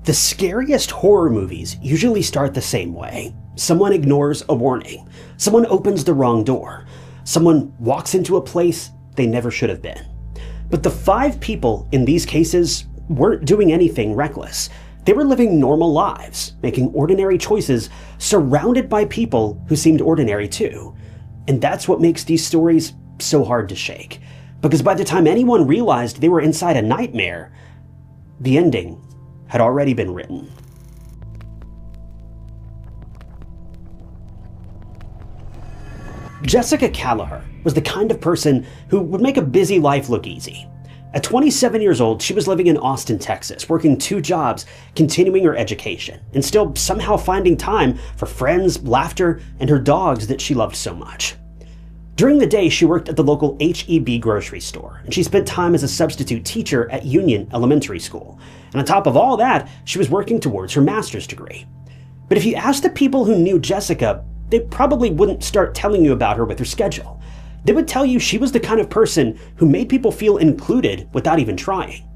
The scariest horror movies usually start the same way. Someone ignores a warning. Someone opens the wrong door. Someone walks into a place they never should have been. But the 5 people in these cases weren't doing anything reckless. They were living normal lives, making ordinary choices, surrounded by people who seemed ordinary too. And that's what makes these stories so hard to shake. Because by the time anyone realized they were inside a nightmare, the ending had already been written. Jessica Callagher was the kind of person who would make a busy life look easy. At 27 years old, she was living in Austin, Texas, working 2 jobs, continuing her education, and still somehow finding time for friends, laughter, and her dogs that she loved so much. During the day, she worked at the local H-E-B grocery store, and she spent time as a substitute teacher at Union Elementary School. And on top of all that, she was working towards her master's degree. But if you asked the people who knew Jessica, they probably wouldn't start telling you about her with her schedule. They would tell you she was the kind of person who made people feel included without even trying.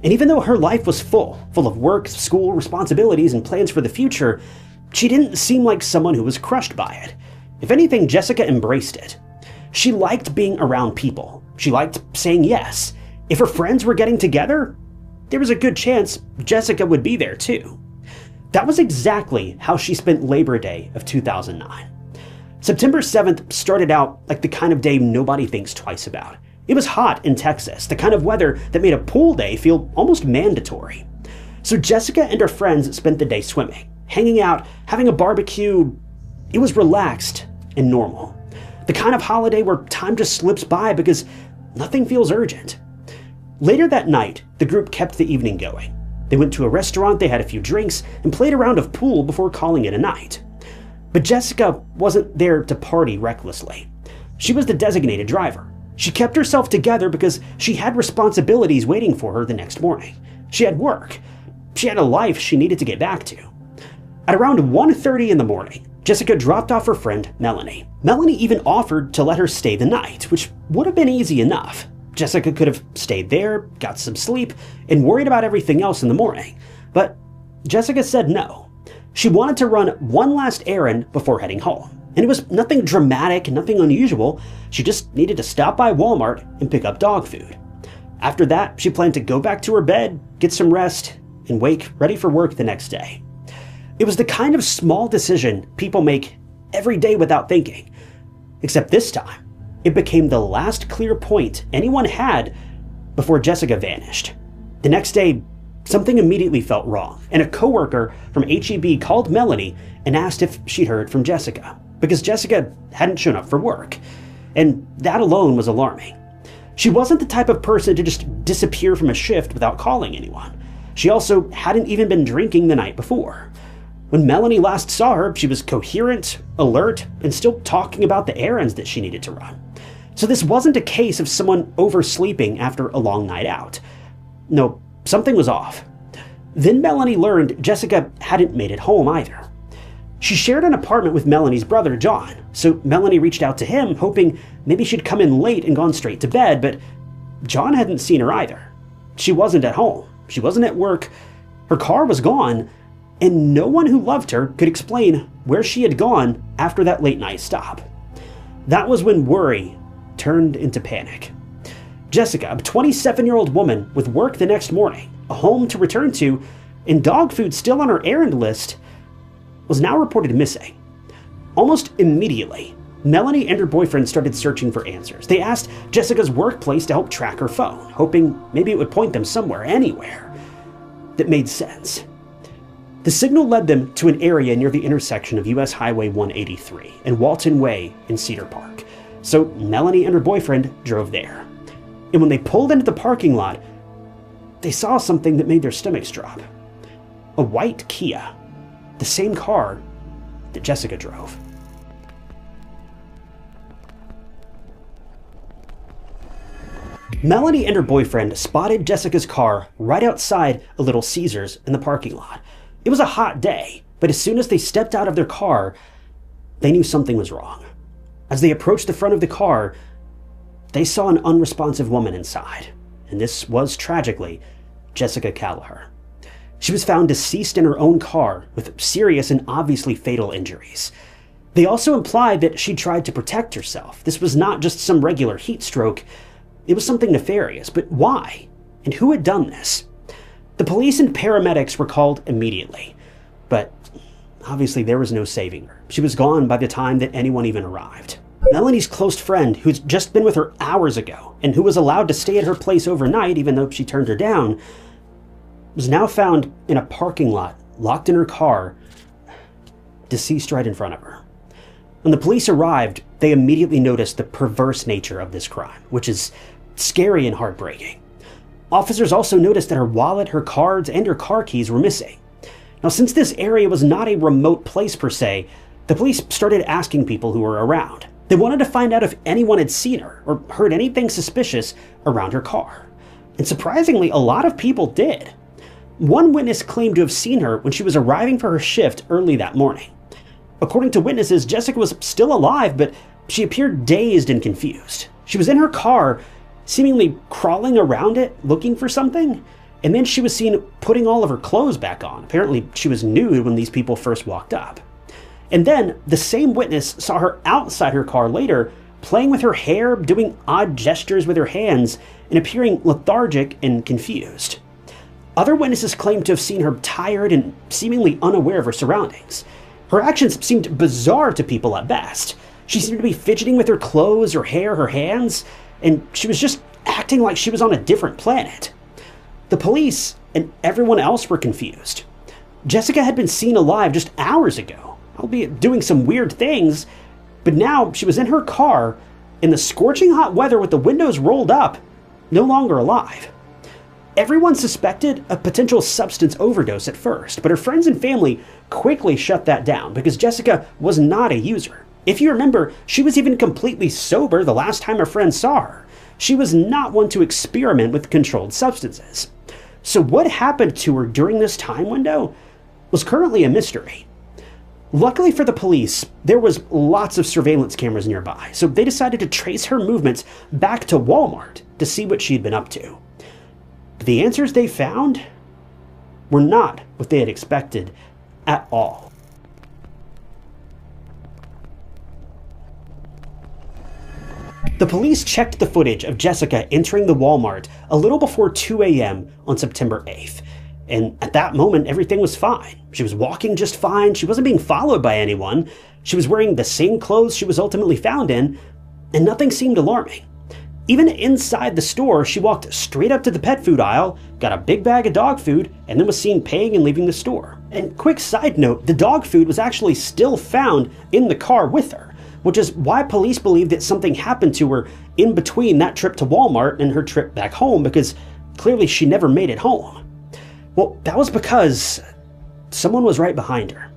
And even though her life was full of work, school, responsibilities, and plans for the future, she didn't seem like someone who was crushed by it. If anything, Jessica embraced it. She liked being around people. She liked saying yes. If her friends were getting together, there was a good chance Jessica would be there too. That was exactly how she spent Labor Day of 2009. September 7th started out like the kind of day nobody thinks twice about. It was hot in Texas, the kind of weather that made a pool day feel almost mandatory. So Jessica and her friends spent the day swimming, hanging out, having a barbecue. It was relaxed and normal. The kind of holiday where time just slips by because nothing feels urgent. Later that night, the group kept the evening going. They went to a restaurant, they had a few drinks, and played a round of pool before calling it a night. But Jessica wasn't there to party recklessly. She was the designated driver. She kept herself together because she had responsibilities waiting for her the next morning. She had work. She had a life she needed to get back to. At around 1:30 in the morning, Jessica dropped off her friend, Melanie. Melanie even offered to let her stay the night, which would have been easy enough. Jessica could have stayed there, got some sleep, and worried about everything else in the morning. But Jessica said no. She wanted to run one last errand before heading home. And it was nothing dramatic, nothing unusual. She just needed to stop by Walmart and pick up dog food. After that, she planned to go back to her bed, get some rest, and wake ready for work the next day. It was the kind of small decision people make every day without thinking. Except this time, it became the last clear point anyone had before Jessica vanished. The next day, something immediately felt wrong, and a coworker from H-E-B called Melanie and asked if she'd heard from Jessica, because Jessica hadn't shown up for work. And that alone was alarming. She wasn't the type of person to just disappear from a shift without calling anyone. She also hadn't even been drinking the night before. When Melanie last saw her, she was coherent, alert, and still talking about the errands that she needed to run. So this wasn't a case of someone oversleeping after a long night out. No, something was off. Then Melanie learned Jessica hadn't made it home either. She shared an apartment with Melanie's brother, John, so Melanie reached out to him, hoping maybe she'd come in late and gone straight to bed, but John hadn't seen her either. She wasn't at home. She wasn't at work. Her car was gone, and no one who loved her could explain where she had gone after that late night stop. That was when worry turned into panic. Jessica, a 27-year-old woman with work the next morning, a home to return to, and dog food still on her errand list, was now reported missing. Almost immediately, Melanie and her boyfriend started searching for answers. They asked Jessica's workplace to help track her phone, hoping maybe it would point them somewhere, anywhere, that made sense. The signal led them to an area near the intersection of US Highway 183 and Walton Way in Cedar Park. So Melanie and her boyfriend drove there. And when they pulled into the parking lot, they saw something that made their stomachs drop. A white Kia, the same car that Jessica drove. Melanie and her boyfriend spotted Jessica's car right outside a Little Caesars in the parking lot. It was a hot day, but as soon as they stepped out of their car, they knew something was wrong. As they approached the front of the car, they saw an unresponsive woman inside, and this was, tragically, Jessica Callagher. She was found deceased in her own car with serious and obviously fatal injuries. They also implied that she tried to protect herself. This was not just some regular heat stroke. It was something nefarious. But why? And who had done this? The police and paramedics were called immediately. But obviously there was no saving her. She was gone by the time that anyone even arrived. Melanie's close friend, who'd just been with her hours ago, and who was allowed to stay at her place overnight even though she turned her down, was now found in a parking lot, locked in her car, deceased right in front of her. When the police arrived, they immediately noticed the perverse nature of this crime, which is scary and heartbreaking. Officers also noticed that her wallet, her cards, and her car keys were missing. Now, since this area was not a remote place per se, the police started asking people who were around. They wanted to find out if anyone had seen her or heard anything suspicious around her car. And surprisingly, a lot of people did. One witness claimed to have seen her when she was arriving for her shift early that morning. According to witnesses, Jessica was still alive, but she appeared dazed and confused. She was in her car, seemingly crawling around it, looking for something, and then she was seen putting all of her clothes back on. Apparently, she was nude when these people first walked up. And then, the same witness saw her outside her car later, playing with her hair, doing odd gestures with her hands, and appearing lethargic and confused. Other witnesses claimed to have seen her tired and seemingly unaware of her surroundings. Her actions seemed bizarre to people at best. She seemed to be fidgeting with her clothes, her hair, her hands, and she was just acting like she was on a different planet. The police and everyone else were confused. Jessica had been seen alive just hours ago, albeit doing some weird things, but now she was in her car in the scorching hot weather with the windows rolled up, no longer alive. Everyone suspected a potential substance overdose at first, but her friends and family quickly shut that down because Jessica was not a user. If you remember, she was even completely sober the last time her friends saw her. She was not one to experiment with controlled substances. So what happened to her during this time window was currently a mystery. Luckily for the police, there was lots of surveillance cameras nearby, so they decided to trace her movements back to Walmart to see what she'd been up to. But the answers they found were not what they had expected at all. The police checked the footage of Jessica entering the Walmart a little before 2 a.m. on September 8th. And at that moment, everything was fine. She was walking just fine. She wasn't being followed by anyone. She was wearing the same clothes she was ultimately found in, and nothing seemed alarming. Even inside the store, she walked straight up to the pet food aisle, got a big bag of dog food, and then was seen paying and leaving the store. And quick side note, the dog food was actually still found in the car with her, which is why police believe that something happened to her in between that trip to Walmart and her trip back home, because clearly she never made it home. Well, that was because someone was right behind her.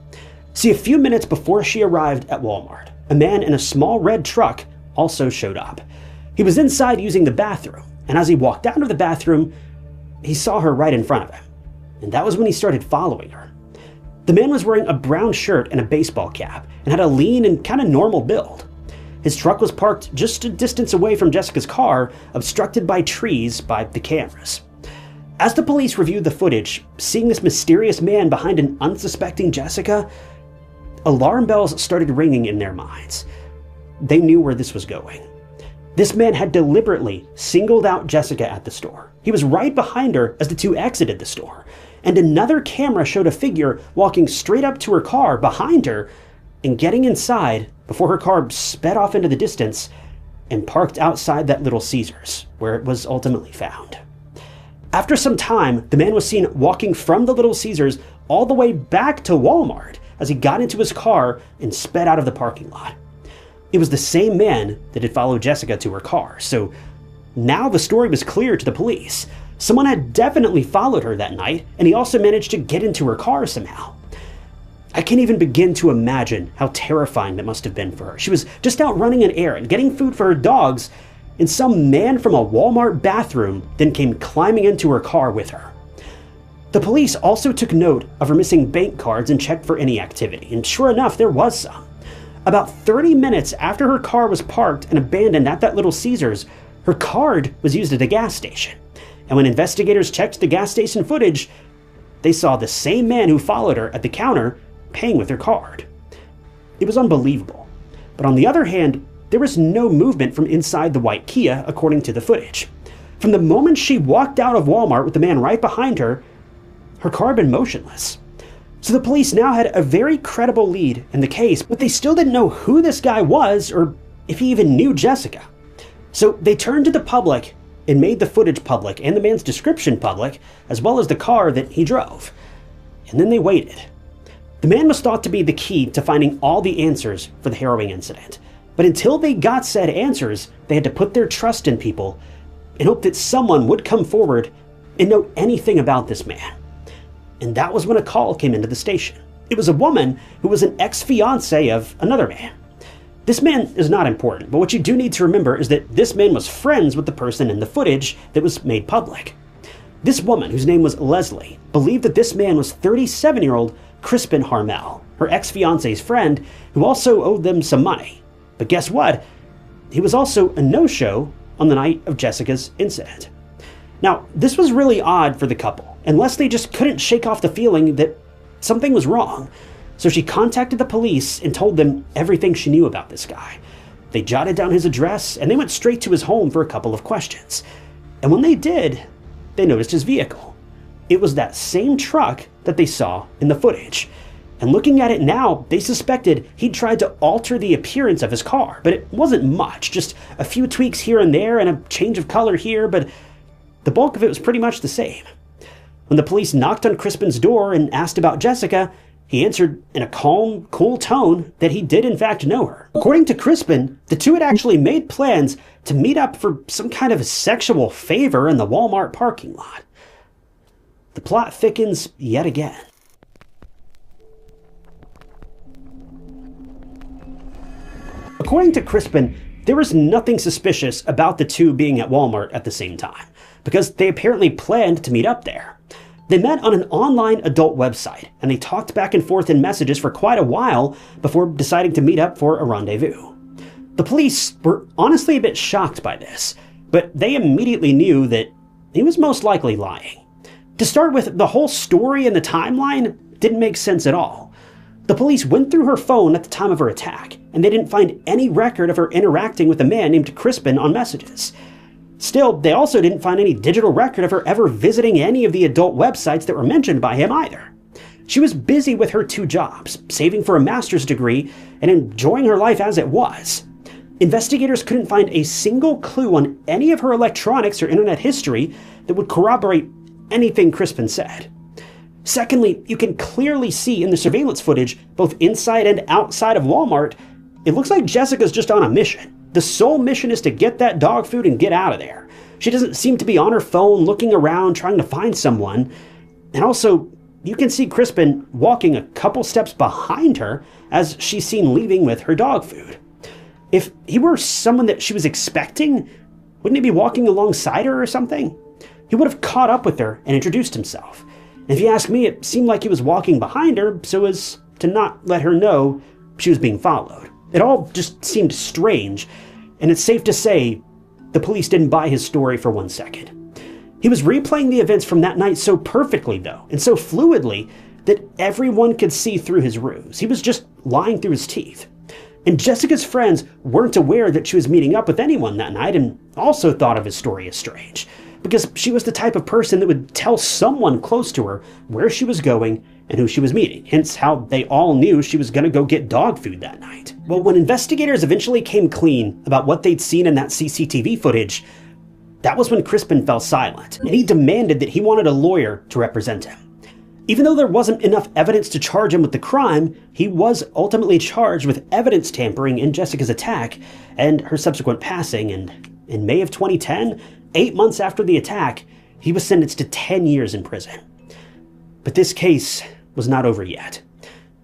See, a few minutes before she arrived at Walmart, a man in a small red truck also showed up. He was inside using the bathroom, and as he walked out of the bathroom, he saw her right in front of him. And that was when he started following her. The man was wearing a brown shirt and a baseball cap, and had a lean and kind of normal build. His truck was parked just a distance away from Jessica's car, obstructed by trees by the cameras. As the police reviewed the footage, seeing this mysterious man behind an unsuspecting Jessica, alarm bells started ringing in their minds. They knew where this was going. This man had deliberately singled out Jessica at the store. He was right behind her as the two exited the store, and another camera showed a figure walking straight up to her car behind her and getting inside before her car sped off into the distance and parked outside that Little Caesars, where it was ultimately found. After some time, the man was seen walking from the Little Caesars all the way back to Walmart as he got into his car and sped out of the parking lot. It was the same man that had followed Jessica to her car, so now the story was clear to the police. Someone had definitely followed her that night, and he also managed to get into her car somehow. I can't even begin to imagine how terrifying that must have been for her. She was just out running an errand, getting food for her dogs, and some man from a Walmart bathroom then came climbing into her car with her. The police also took note of her missing bank cards and checked for any activity, and sure enough, there was some. About 30 minutes after her car was parked and abandoned at that Little Caesars, her card was used at a gas station. And when investigators checked the gas station footage, they saw the same man who followed her at the counter paying with her card. It was unbelievable. But on the other hand, there was no movement from inside the white Kia, according to the footage. From the moment she walked out of Walmart with the man right behind her, her car had been motionless. So the police now had a very credible lead in the case, but they still didn't know who this guy was or if he even knew Jessica. So they turned to the public and made the footage public and the man's description public, as well as the car that he drove. And then they waited. The man was thought to be the key to finding all the answers for the harrowing incident. But until they got said answers, they had to put their trust in people and hope that someone would come forward and know anything about this man. And that was when a call came into the station. It was a woman who was an ex-fiance of another man. This man is not important, but what you do need to remember is that this man was friends with the person in the footage that was made public. This woman, whose name was Leslie, believed that this man was 37-year-old Crispin Harmel, her ex-fiance's friend, who also owed them some money. But guess what? He was also a no-show on the night of Jessica's incident. Now, this was really odd for the couple, unless they just couldn't shake off the feeling that something was wrong. So she contacted the police and told them everything she knew about this guy. They jotted down his address and they went straight to his home for a couple of questions. And when they did, they noticed his vehicle. It was that same truck that they saw in the footage. And looking at it now, they suspected he'd tried to alter the appearance of his car, but it wasn't much, just a few tweaks here and there and a change of color here, but the bulk of it was pretty much the same. When the police knocked on Crispin's door and asked about Jessica, he answered in a calm, cool tone that he did in fact know her. According to Crispin, the two had actually made plans to meet up for some kind of sexual favor in the Walmart parking lot. The plot thickens yet again. According to Crispin, there was nothing suspicious about the two being at Walmart at the same time, because they apparently planned to meet up there. They met on an online adult website, and they talked back and forth in messages for quite a while before deciding to meet up for a rendezvous. The police were honestly a bit shocked by this, but they immediately knew that he was most likely lying. To start with, the whole story and the timeline didn't make sense at all. The police went through her phone at the time of her attack, and they didn't find any record of her interacting with a man named Crispin on messages. Still, they also didn't find any digital record of her ever visiting any of the adult websites that were mentioned by him either. She was busy with her two jobs, saving for a master's degree and enjoying her life as it was. Investigators couldn't find a single clue on any of her electronics or internet history that would corroborate anything Crispin said. Secondly, you can clearly see in the surveillance footage, both inside and outside of Walmart, it looks like Jessica's just on a mission. The sole mission is to get that dog food and get out of there. She doesn't seem to be on her phone looking around trying to find someone. And also, you can see Crispin walking a couple steps behind her as she's seen leaving with her dog food. If he were someone that she was expecting, wouldn't he be walking alongside her or something? He would have caught up with her and introduced himself. And if you ask me, it seemed like he was walking behind her so as to not let her know she was being followed. It all just seemed strange, and it's safe to say the police didn't buy his story for 1 second. He was replaying the events from that night so perfectly, though, and so fluidly, that everyone could see through his ruse. He was just lying through his teeth. And Jessica's friends weren't aware that she was meeting up with anyone that night and also thought of his story as strange, because she was the type of person that would tell someone close to her where she was going and who she was meeting, hence how they all knew she was going to go get dog food that night. Well, when investigators eventually came clean about what they'd seen in that CCTV footage, that was when Crispin fell silent, and he demanded that he wanted a lawyer to represent him. Even though there wasn't enough evidence to charge him with the crime, he was ultimately charged with evidence tampering in Jessica's attack and her subsequent passing, and in May of 2010, 8 months after the attack, he was sentenced to 10 years in prison. But this case was not over yet.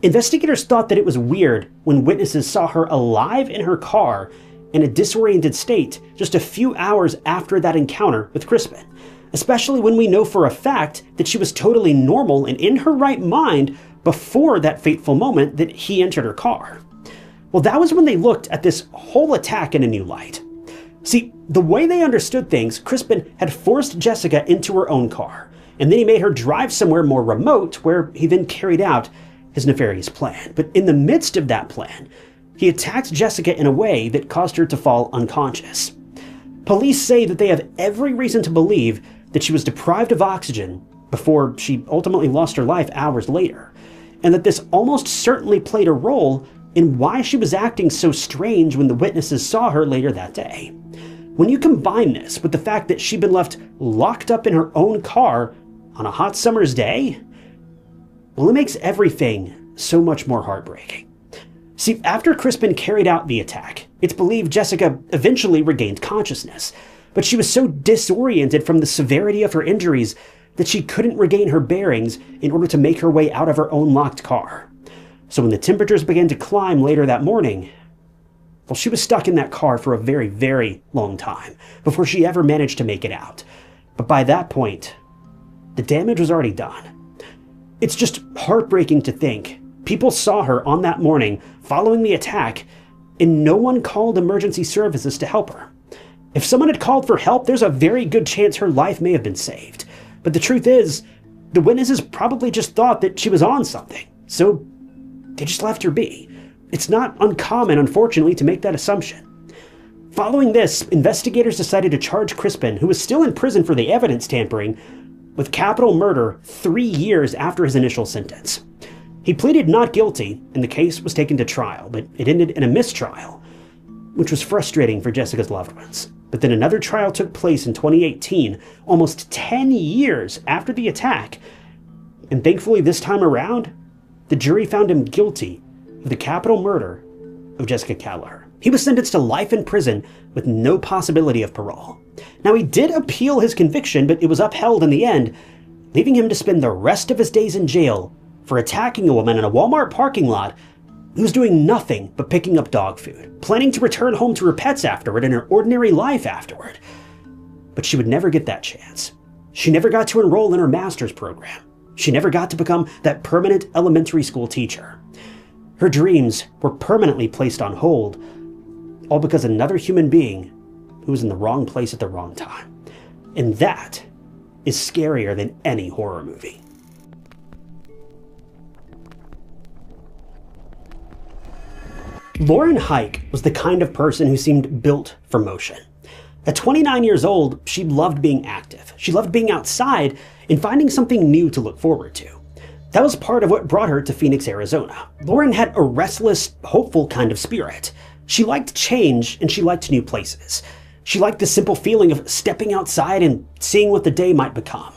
Investigators thought that it was weird when witnesses saw her alive in her car in a disoriented state just a few hours after that encounter with Crispin, especially when we know for a fact that she was totally normal and in her right mind before that fateful moment that he entered her car. Well, that was when they looked at this whole attack in a new light. See, the way they understood things, Crispin had forced Jessica into her own car. and then he made her drive somewhere more remote where he then carried out his nefarious plan. But in the midst of that plan, he attacked Jessica in a way that caused her to fall unconscious. Police say that they have every reason to believe that she was deprived of oxygen before she ultimately lost her life hours later, and that this almost certainly played a role in why she was acting so strange when the witnesses saw her later that day. When you combine this with the fact that she'd been left locked up in her own car on a hot summer's day, well, it makes everything so much more heartbreaking. See, after Crispin carried out the attack, it's believed Jessica eventually regained consciousness, but she was so disoriented from the severity of her injuries that she couldn't regain her bearings in order to make her way out of her own locked car. So when the temperatures began to climb later that morning, well, she was stuck in that car for a very, very long time before she ever managed to make it out. But by that point, the damage was already done. It's just heartbreaking to think people saw her on that morning following the attack, and no one called emergency services to help her. If someone had called for help, there's a very good chance her life may have been saved. But the truth is, the witnesses probably just thought that she was on something, so they just left her be. It's not uncommon, unfortunately, to make that assumption. Following this, investigators decided to charge Crispin, who was still in prison for the evidence tampering, with capital murder 3 years after his initial sentence. He pleaded not guilty, and the case was taken to trial, but it ended in a mistrial, which was frustrating for Jessica's loved ones. But then another trial took place in 2018, almost 10 years after the attack, and thankfully this time around, the jury found him guilty of the capital murder of Jessica Kelleher. He was sentenced to life in prison with no possibility of parole. Now, he did appeal his conviction, but it was upheld in the end, leaving him to spend the rest of his days in jail for attacking a woman in a Walmart parking lot who was doing nothing but picking up dog food, planning to return home to her pets afterward and her ordinary life afterward. But she would never get that chance. She never got to enroll in her master's program. She never got to become that permanent elementary school teacher. Her dreams were permanently placed on hold, all because another human being who was in the wrong place at the wrong time. And that is scarier than any horror movie. Lauren Hike was the kind of person who seemed built for motion. At 29 years old, she loved being active. She loved being outside and finding something new to look forward to. That was part of what brought her to Phoenix, Arizona. Lauren had a restless, hopeful kind of spirit. She liked change and she liked new places. She liked the simple feeling of stepping outside and seeing what the day might become.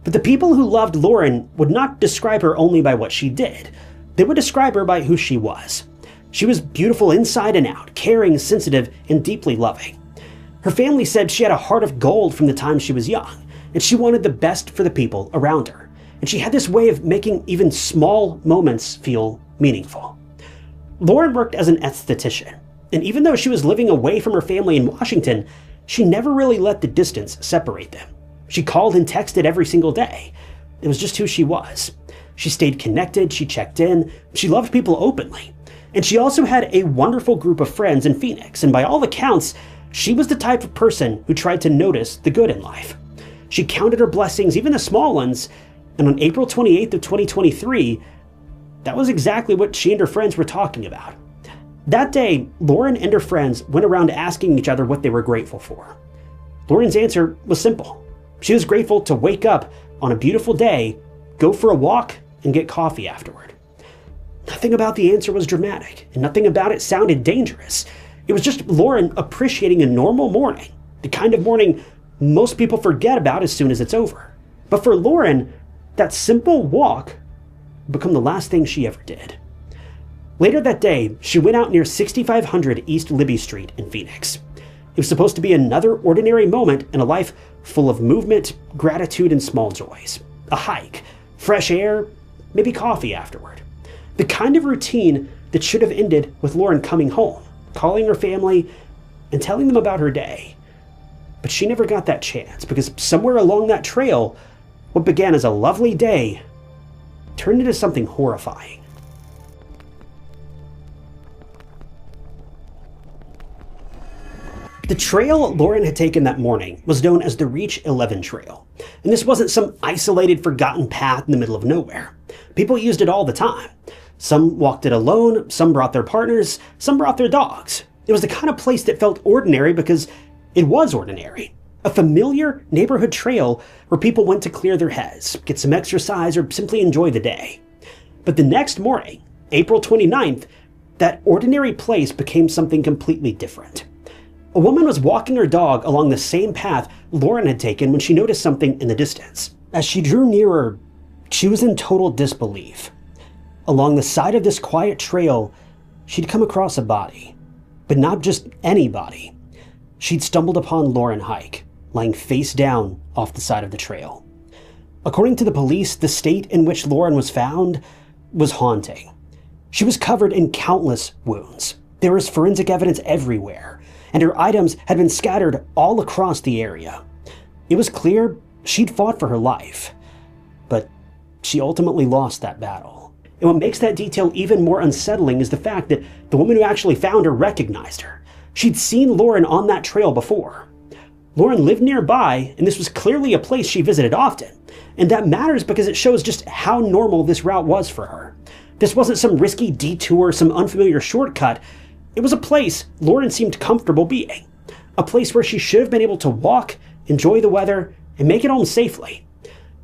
But the people who loved Lauren would not describe her only by what she did. They would describe her by who she was. She was beautiful inside and out, caring, sensitive, and deeply loving. Her family said she had a heart of gold from the time she was young, and she wanted the best for the people around her. And she had this way of making even small moments feel meaningful. Lauren worked as an esthetician, and even though she was living away from her family in Washington, she never really let the distance separate them. She called and texted every single day. It was just who she was. She stayed connected, she checked in, she loved people openly. And she also had a wonderful group of friends in Phoenix, and by all accounts, she was the type of person who tried to notice the good in life. She counted her blessings, even the small ones, and on April 28th of 2023, that was exactly what she and her friends were talking about. That day, Lauren and her friends went around asking each other what they were grateful for. Lauren's answer was simple. She was grateful to wake up on a beautiful day, go for a walk, and get coffee afterward. Nothing about the answer was dramatic, and nothing about it sounded dangerous. It was just Lauren appreciating a normal morning, the kind of morning most people forget about as soon as it's over. But for Lauren, that simple walk would become the last thing she ever did. Later that day, she went out near 6500 East Libby Street in Phoenix. It was supposed to be another ordinary moment in a life full of movement, gratitude, and small joys. A hike, fresh air, maybe coffee afterward. The kind of routine that should have ended with Lauren coming home, calling her family, and telling them about her day. But she never got that chance because somewhere along that trail, what began as a lovely day turned into something horrifying. The trail Lauren had taken that morning was known as the Reach 11 Trail. And this wasn't some isolated, forgotten path in the middle of nowhere. People used it all the time. Some walked it alone, some brought their partners, some brought their dogs. It was the kind of place that felt ordinary because it was ordinary. A familiar neighborhood trail where people went to clear their heads, get some exercise, or simply enjoy the day. But the next morning, April 29th, that ordinary place became something completely different. A woman was walking her dog along the same path Lauren had taken when she noticed something in the distance. As she drew nearer, she was in total disbelief. Along the side of this quiet trail, she'd come across a body. But not just any body. She'd stumbled upon Lauren Hike, lying face down off the side of the trail. According to the police, the state in which Lauren was found was haunting. She was covered in countless wounds. There was forensic evidence everywhere, and her items had been scattered all across the area. It was clear she'd fought for her life, but she ultimately lost that battle. And what makes that detail even more unsettling is the fact that the woman who actually found her recognized her. She'd seen Lauren on that trail before. Lauren lived nearby, and this was clearly a place she visited often. And that matters because it shows just how normal this route was for her. This wasn't some risky detour, some unfamiliar shortcut. It was a place Lauren seemed comfortable being. A place where she should have been able to walk, enjoy the weather, and make it home safely.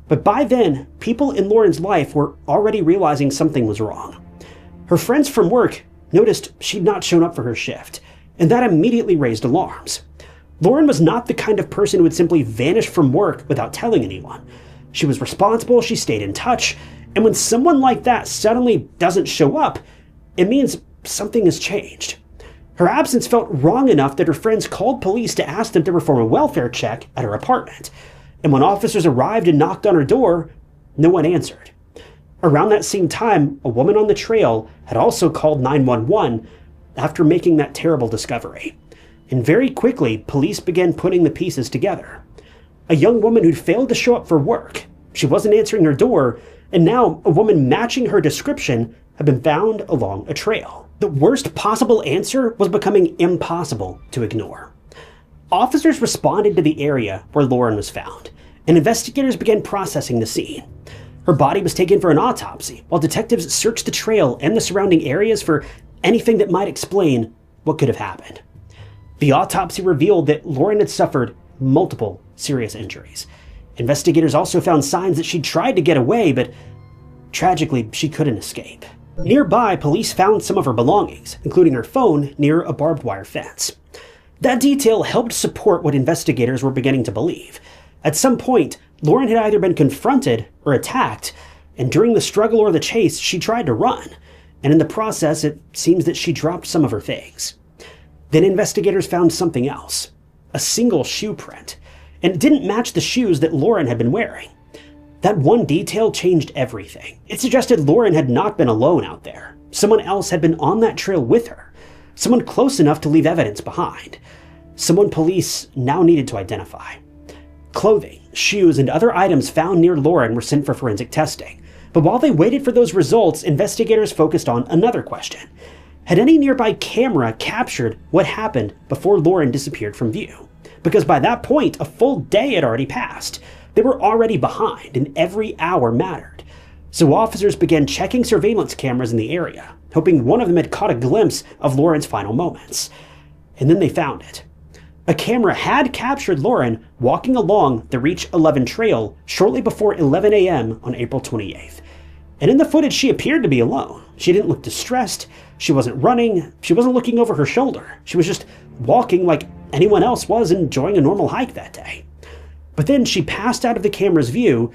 But by then, people in Lauren's life were already realizing something was wrong. Her friends from work noticed she'd not shown up for her shift, and that immediately raised alarms. Lauren was not the kind of person who would simply vanish from work without telling anyone. She was responsible, she stayed in touch, and when someone like that suddenly doesn't show up, it means something has changed. Her absence felt wrong enough that her friends called police to ask them to perform a welfare check at her apartment. And when officers arrived and knocked on her door, no one answered. Around that same time, a woman on the trail had also called 911 after making that terrible discovery. And very quickly, police began putting the pieces together. A young woman who'd failed to show up for work. She wasn't answering her door, and now a woman matching her description had been found along a trail. The worst possible answer was becoming impossible to ignore. Officers responded to the area where Lauren was found, and investigators began processing the scene. Her body was taken for an autopsy, while detectives searched the trail and the surrounding areas for anything that might explain what could have happened. The autopsy revealed that Lauren had suffered multiple serious injuries. Investigators also found signs that she tried to get away, but tragically, she couldn't escape. Nearby, police found some of her belongings, including her phone, near a barbed wire fence. That detail helped support what investigators were beginning to believe. At some point, Lauren had either been confronted or attacked, and during the struggle or the chase, she tried to run. And in the process, it seems that she dropped some of her things. Then investigators found something else. A single shoe print. And it didn't match the shoes that Lauren had been wearing. That one detail changed everything. It suggested Lauren had not been alone out there. Someone else had been on that trail with her. Someone close enough to leave evidence behind. Someone police now needed to identify. Clothing, shoes, and other items found near Lauren were sent for forensic testing. But while they waited for those results, investigators focused on another question. Had any nearby camera captured what happened before Lauren disappeared from view? Because by that point, a full day had already passed. They were already behind, and every hour mattered. So officers began checking surveillance cameras in the area, hoping one of them had caught a glimpse of Lauren's final moments. And then they found it. A camera had captured Lauren walking along the Reach 11 trail shortly before 11 a.m. on April 28th. And in the footage, she appeared to be alone. She didn't look distressed. She wasn't running. She wasn't looking over her shoulder. She was just walking like anyone else was, enjoying a normal hike that day. But then she passed out of the camera's view,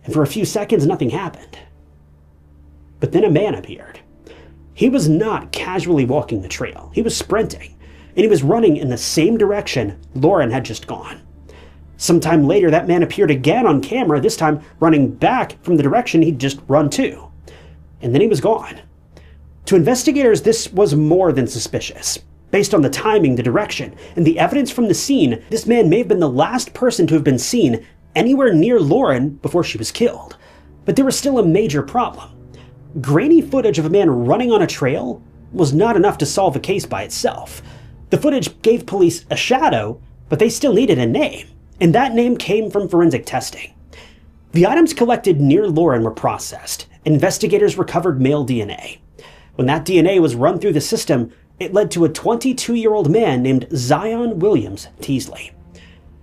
and for a few seconds, nothing happened. But then a man appeared. He was not casually walking the trail. He was sprinting, and he was running in the same direction Lauren had just gone. Sometime later, that man appeared again on camera, this time running back from the direction he'd just run to. And then he was gone. To investigators, this was more than suspicious. Based on the timing, the direction, and the evidence from the scene, this man may have been the last person to have been seen anywhere near Lauren before she was killed. But there was still a major problem. Grainy footage of a man running on a trail was not enough to solve a case by itself. The footage gave police a shadow, but they still needed a name. and that name came from forensic testing. The items collected near Lauren were processed. Investigators recovered male DNA. When that DNA was run through the system, it led to a 22-year-old man named Zion Williams Teasley.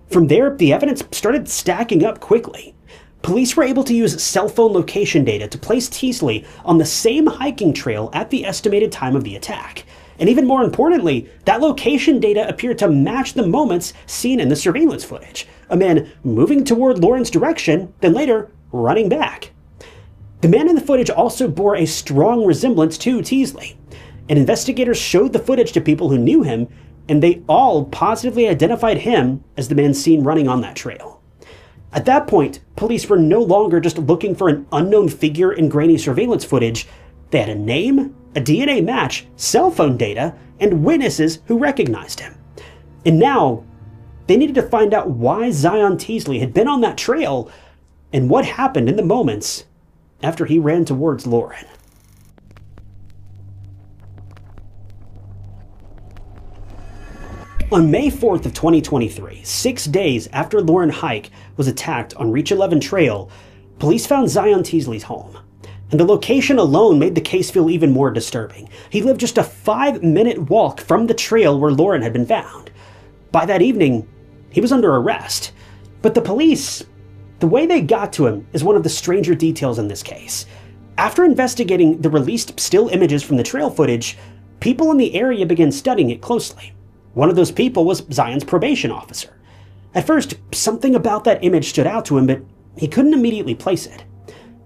From there, the evidence started stacking up quickly. Police were able to use cell phone location data to place Teasley on the same hiking trail at the estimated time of the attack. And even more importantly, that location data appeared to match the moments seen in the surveillance footage. A man moving toward Lauren's direction, then later running back. The man in the footage also bore a strong resemblance to Teasley. And investigators showed the footage to people who knew him, and they all positively identified him as the man seen running on that trail. At that point, police were no longer just looking for an unknown figure in grainy surveillance footage. They had a name, a DNA match, cell phone data, and witnesses who recognized him. And now, they needed to find out why Zion Teasley had been on that trail and what happened in the moments after he ran towards Lauren. On May 4th of 2023, 6 days after Lauren Hike was attacked on Reach 11 Trail, police found Zion Teasley's home. And the location alone made the case feel even more disturbing. He lived just a 5-minute walk from the trail where Lauren had been found. By that evening, he was under arrest. But the police, the way they got to him is one of the stranger details in this case. After investigating the released still images from the trail footage, people in the area began studying it closely. One of those people was Zion's probation officer. At first, something about that image stood out to him, but he couldn't immediately place it.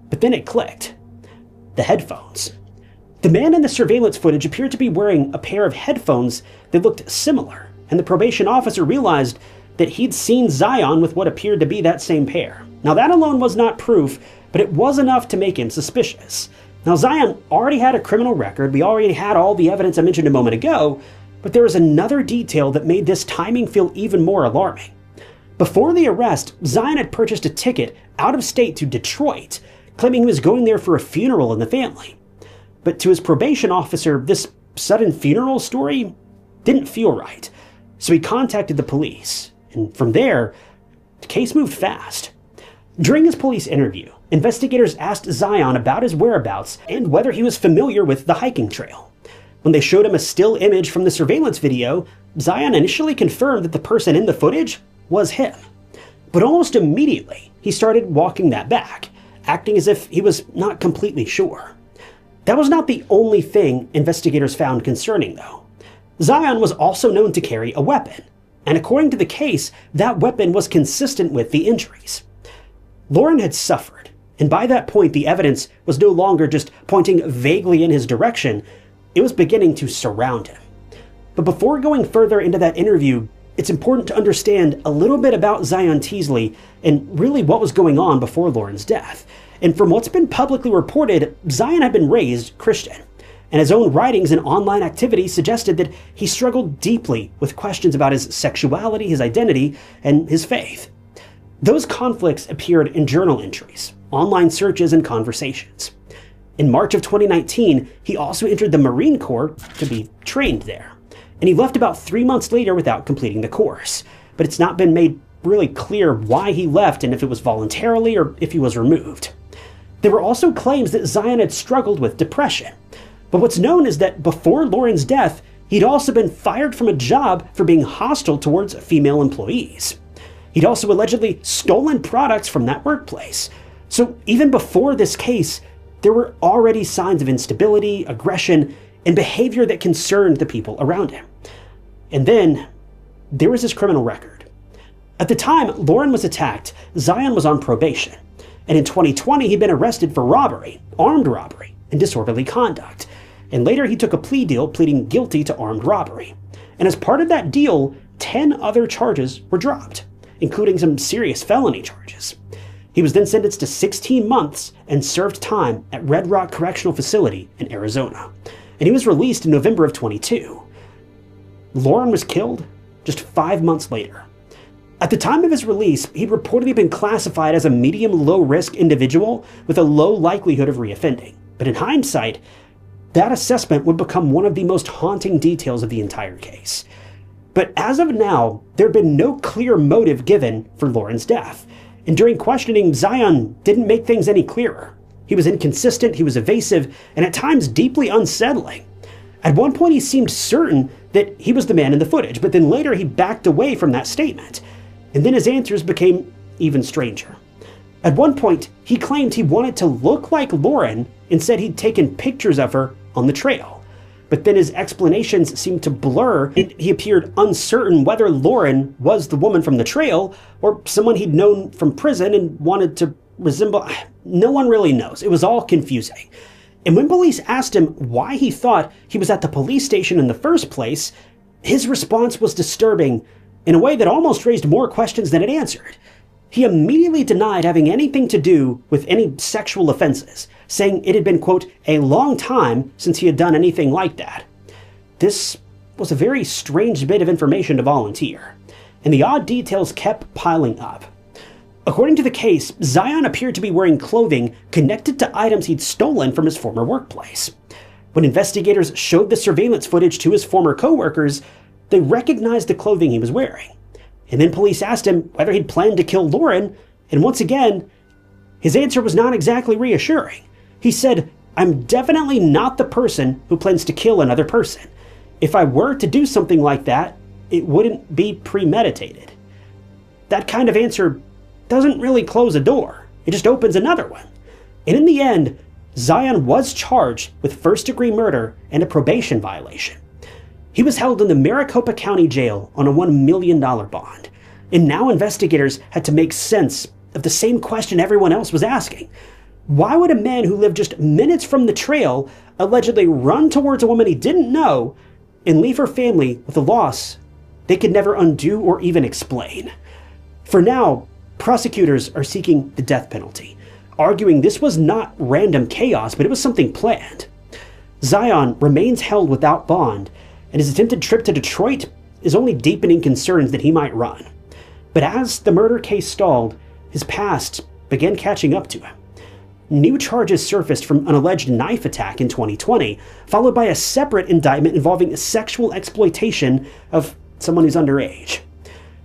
But then it clicked. The headphones. The man in the surveillance footage appeared to be wearing a pair of headphones that looked similar, and the probation officer realized that he'd seen Zion with what appeared to be that same pair. Now that alone was not proof, but it was enough to make him suspicious. Now Zion already had a criminal record, we already had all the evidence I mentioned a moment ago, but there was another detail that made this timing feel even more alarming. Before the arrest, Zion had purchased a ticket out of state to Detroit, claiming he was going there for a funeral in the family. But to his probation officer, this sudden funeral story didn't feel right. So he contacted the police, and from there, the case moved fast. During his police interview, investigators asked Zion about his whereabouts and whether he was familiar with the hiking trail. When they showed him a still image from the surveillance video, Zion initially confirmed that the person in the footage was him. But almost immediately, he started walking that back, acting as if he was not completely sure. That was not the only thing investigators found concerning, though. Zion was also known to carry a weapon, and according to the case, that weapon was consistent with the injuries. Lauren had suffered, and by that point the evidence was no longer just pointing vaguely in his direction, it was beginning to surround him. But before going further into that interview, it's important to understand a little bit about Zion Teasley and really what was going on before Lauren's death. And from what's been publicly reported, Zion had been raised Christian, and his own writings and online activity suggested that he struggled deeply with questions about his sexuality, his identity, and his faith. Those conflicts appeared in journal entries, online searches, and conversations. In March of 2019, he also entered the Marine Corps to be trained there, and he left about 3 months later without completing the course. But it's not been made really clear why he left and if it was voluntarily or if he was removed. There were also claims that Zion had struggled with depression. But what's known is that before Lauren's death, he'd also been fired from a job for being hostile towards female employees. He'd also allegedly stolen products from that workplace. So even before this case, there were already signs of instability, aggression, and behavior that concerned the people around him. And then there was his criminal record. At the time Lauren was attacked, Zion was on probation. And in 2020, he'd been arrested for robbery, armed robbery, and disorderly conduct. And later he took a plea deal pleading guilty to armed robbery. And as part of that deal, 10 other charges were dropped, including some serious felony charges. He was then sentenced to 16 months and served time at Red Rock Correctional Facility in Arizona. And he was released in November of 22. Lauren was killed just 5 months later. At the time of his release, he'd reportedly been classified as a medium-low-risk individual with a low likelihood of reoffending. But in hindsight, that assessment would become one of the most haunting details of the entire case. But as of now, there had been no clear motive given for Lauren's death. And during questioning, Zion didn't make things any clearer. He was inconsistent, he was evasive, and at times deeply unsettling. At one point, he seemed certain that he was the man in the footage, but then later he backed away from that statement. And then his answers became even stranger. At one point, he claimed he wanted to look like Lauren and said he'd taken pictures of her on the trail. But then his explanations seemed to blur, and he appeared uncertain whether Lauren was the woman from the trail or someone he'd known from prison and wanted to resemble. No one really knows. It was all confusing. And when police asked him why he thought he was at the police station in the first place, his response was disturbing in a way that almost raised more questions than it answered. He immediately denied having anything to do with any sexual offenses, saying it had been, quote, a long time since he had done anything like that. This was a very strange bit of information to volunteer, and the odd details kept piling up. According to the case, Zion appeared to be wearing clothing connected to items he'd stolen from his former workplace. When investigators showed the surveillance footage to his former coworkers, they recognized the clothing he was wearing. And then police asked him whether he'd planned to kill Lauren, and once again, his answer was not exactly reassuring. He said, "I'm definitely not the person who plans to kill another person. If I were to do something like that, it wouldn't be premeditated." That kind of answer doesn't really close a door. It just opens another one. And in the end, Zion was charged with first-degree murder and a probation violation. He was held in the Maricopa County Jail on a $1 million bond. And now investigators had to make sense of the same question everyone else was asking. Why would a man who lived just minutes from the trail allegedly run towards a woman he didn't know and leave her family with a loss they could never undo or even explain? For now, prosecutors are seeking the death penalty, arguing this was not random chaos, but it was something planned. Zion remains held without bond, and his attempted trip to Detroit is only deepening concerns that he might run. But as the murder case stalled, his past began catching up to him. New charges surfaced from an alleged knife attack in 2020, followed by a separate indictment involving sexual exploitation of someone who's underage.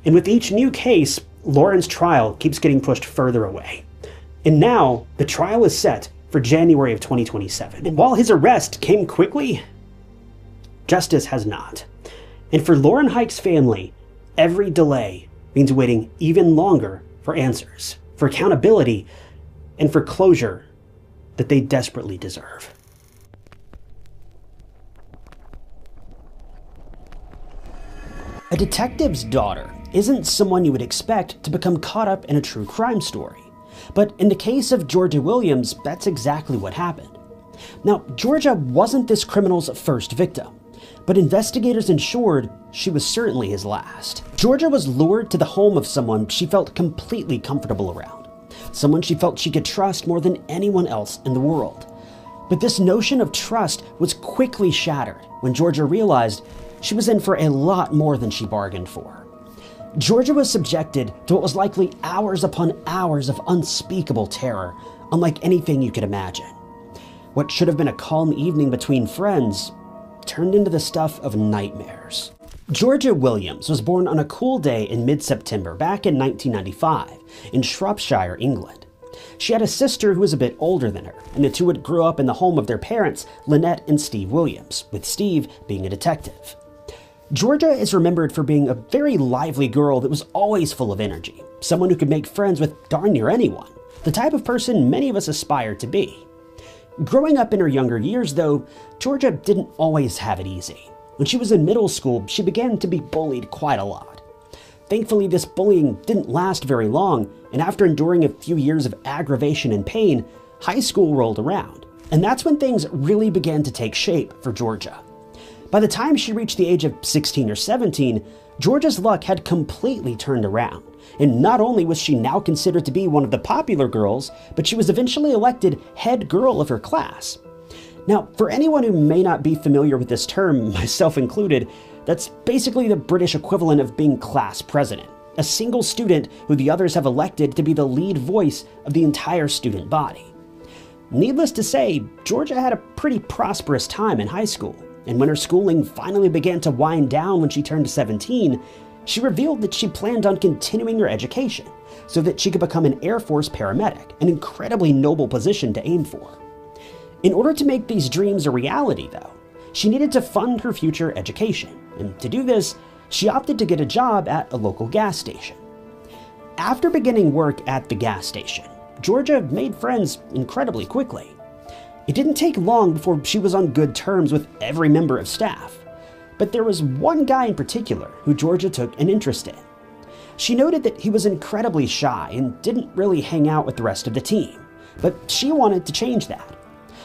And with each new case, Lauren's trial keeps getting pushed further away. And now, the trial is set for January of 2027. And while his arrest came quickly, justice has not. And for Lauren Hike's family, every delay means waiting even longer for answers, for accountability, and for closure that they desperately deserve. A detective's daughter isn't someone you would expect to become caught up in a true crime story. But in the case of Georgia Williams, that's exactly what happened. Now, Georgia wasn't this criminal's first victim, but investigators ensured she was certainly his last. Georgia was lured to the home of someone she felt completely comfortable around, someone she felt she could trust more than anyone else in the world. But this notion of trust was quickly shattered when Georgia realized she was in for a lot more than she bargained for. Georgia was subjected to what was likely hours upon hours of unspeakable terror, unlike anything you could imagine. What should have been a calm evening between friends turned into the stuff of nightmares. Georgia Williams was born on a cool day in mid-September back in 1995 in Shropshire, England. She had a sister who was a bit older than her, and the two would grow up in the home of their parents, Lynette and Steve Williams, with Steve being a detective. Georgia is remembered for being a very lively girl that was always full of energy, someone who could make friends with darn near anyone, the type of person many of us aspire to be. Growing up in her younger years, though, Georgia didn't always have it easy. When she was in middle school, she began to be bullied quite a lot. Thankfully, this bullying didn't last very long, and after enduring a few years of aggravation and pain, high school rolled around. And that's when things really began to take shape for Georgia. By the time she reached the age of 16 or 17, Georgia's luck had completely turned around. And not only was she now considered to be one of the popular girls, but she was eventually elected head girl of her class. Now, for anyone who may not be familiar with this term, myself included, that's basically the British equivalent of being class president, a single student who the others have elected to be the lead voice of the entire student body. Needless to say, Georgia had a pretty prosperous time in high school. and when her schooling finally began to wind down when she turned 17, she revealed that she planned on continuing her education so that she could become an Air Force paramedic, an incredibly noble position to aim for. In order to make these dreams a reality, though, she needed to fund her future education, and to do this, she opted to get a job at a local gas station. After beginning work at the gas station, Georgia made friends incredibly quickly. It didn't take long before she was on good terms with every member of staff, but there was one guy in particular who Georgia took an interest in. She noted that he was incredibly shy and didn't really hang out with the rest of the team, but she wanted to change that.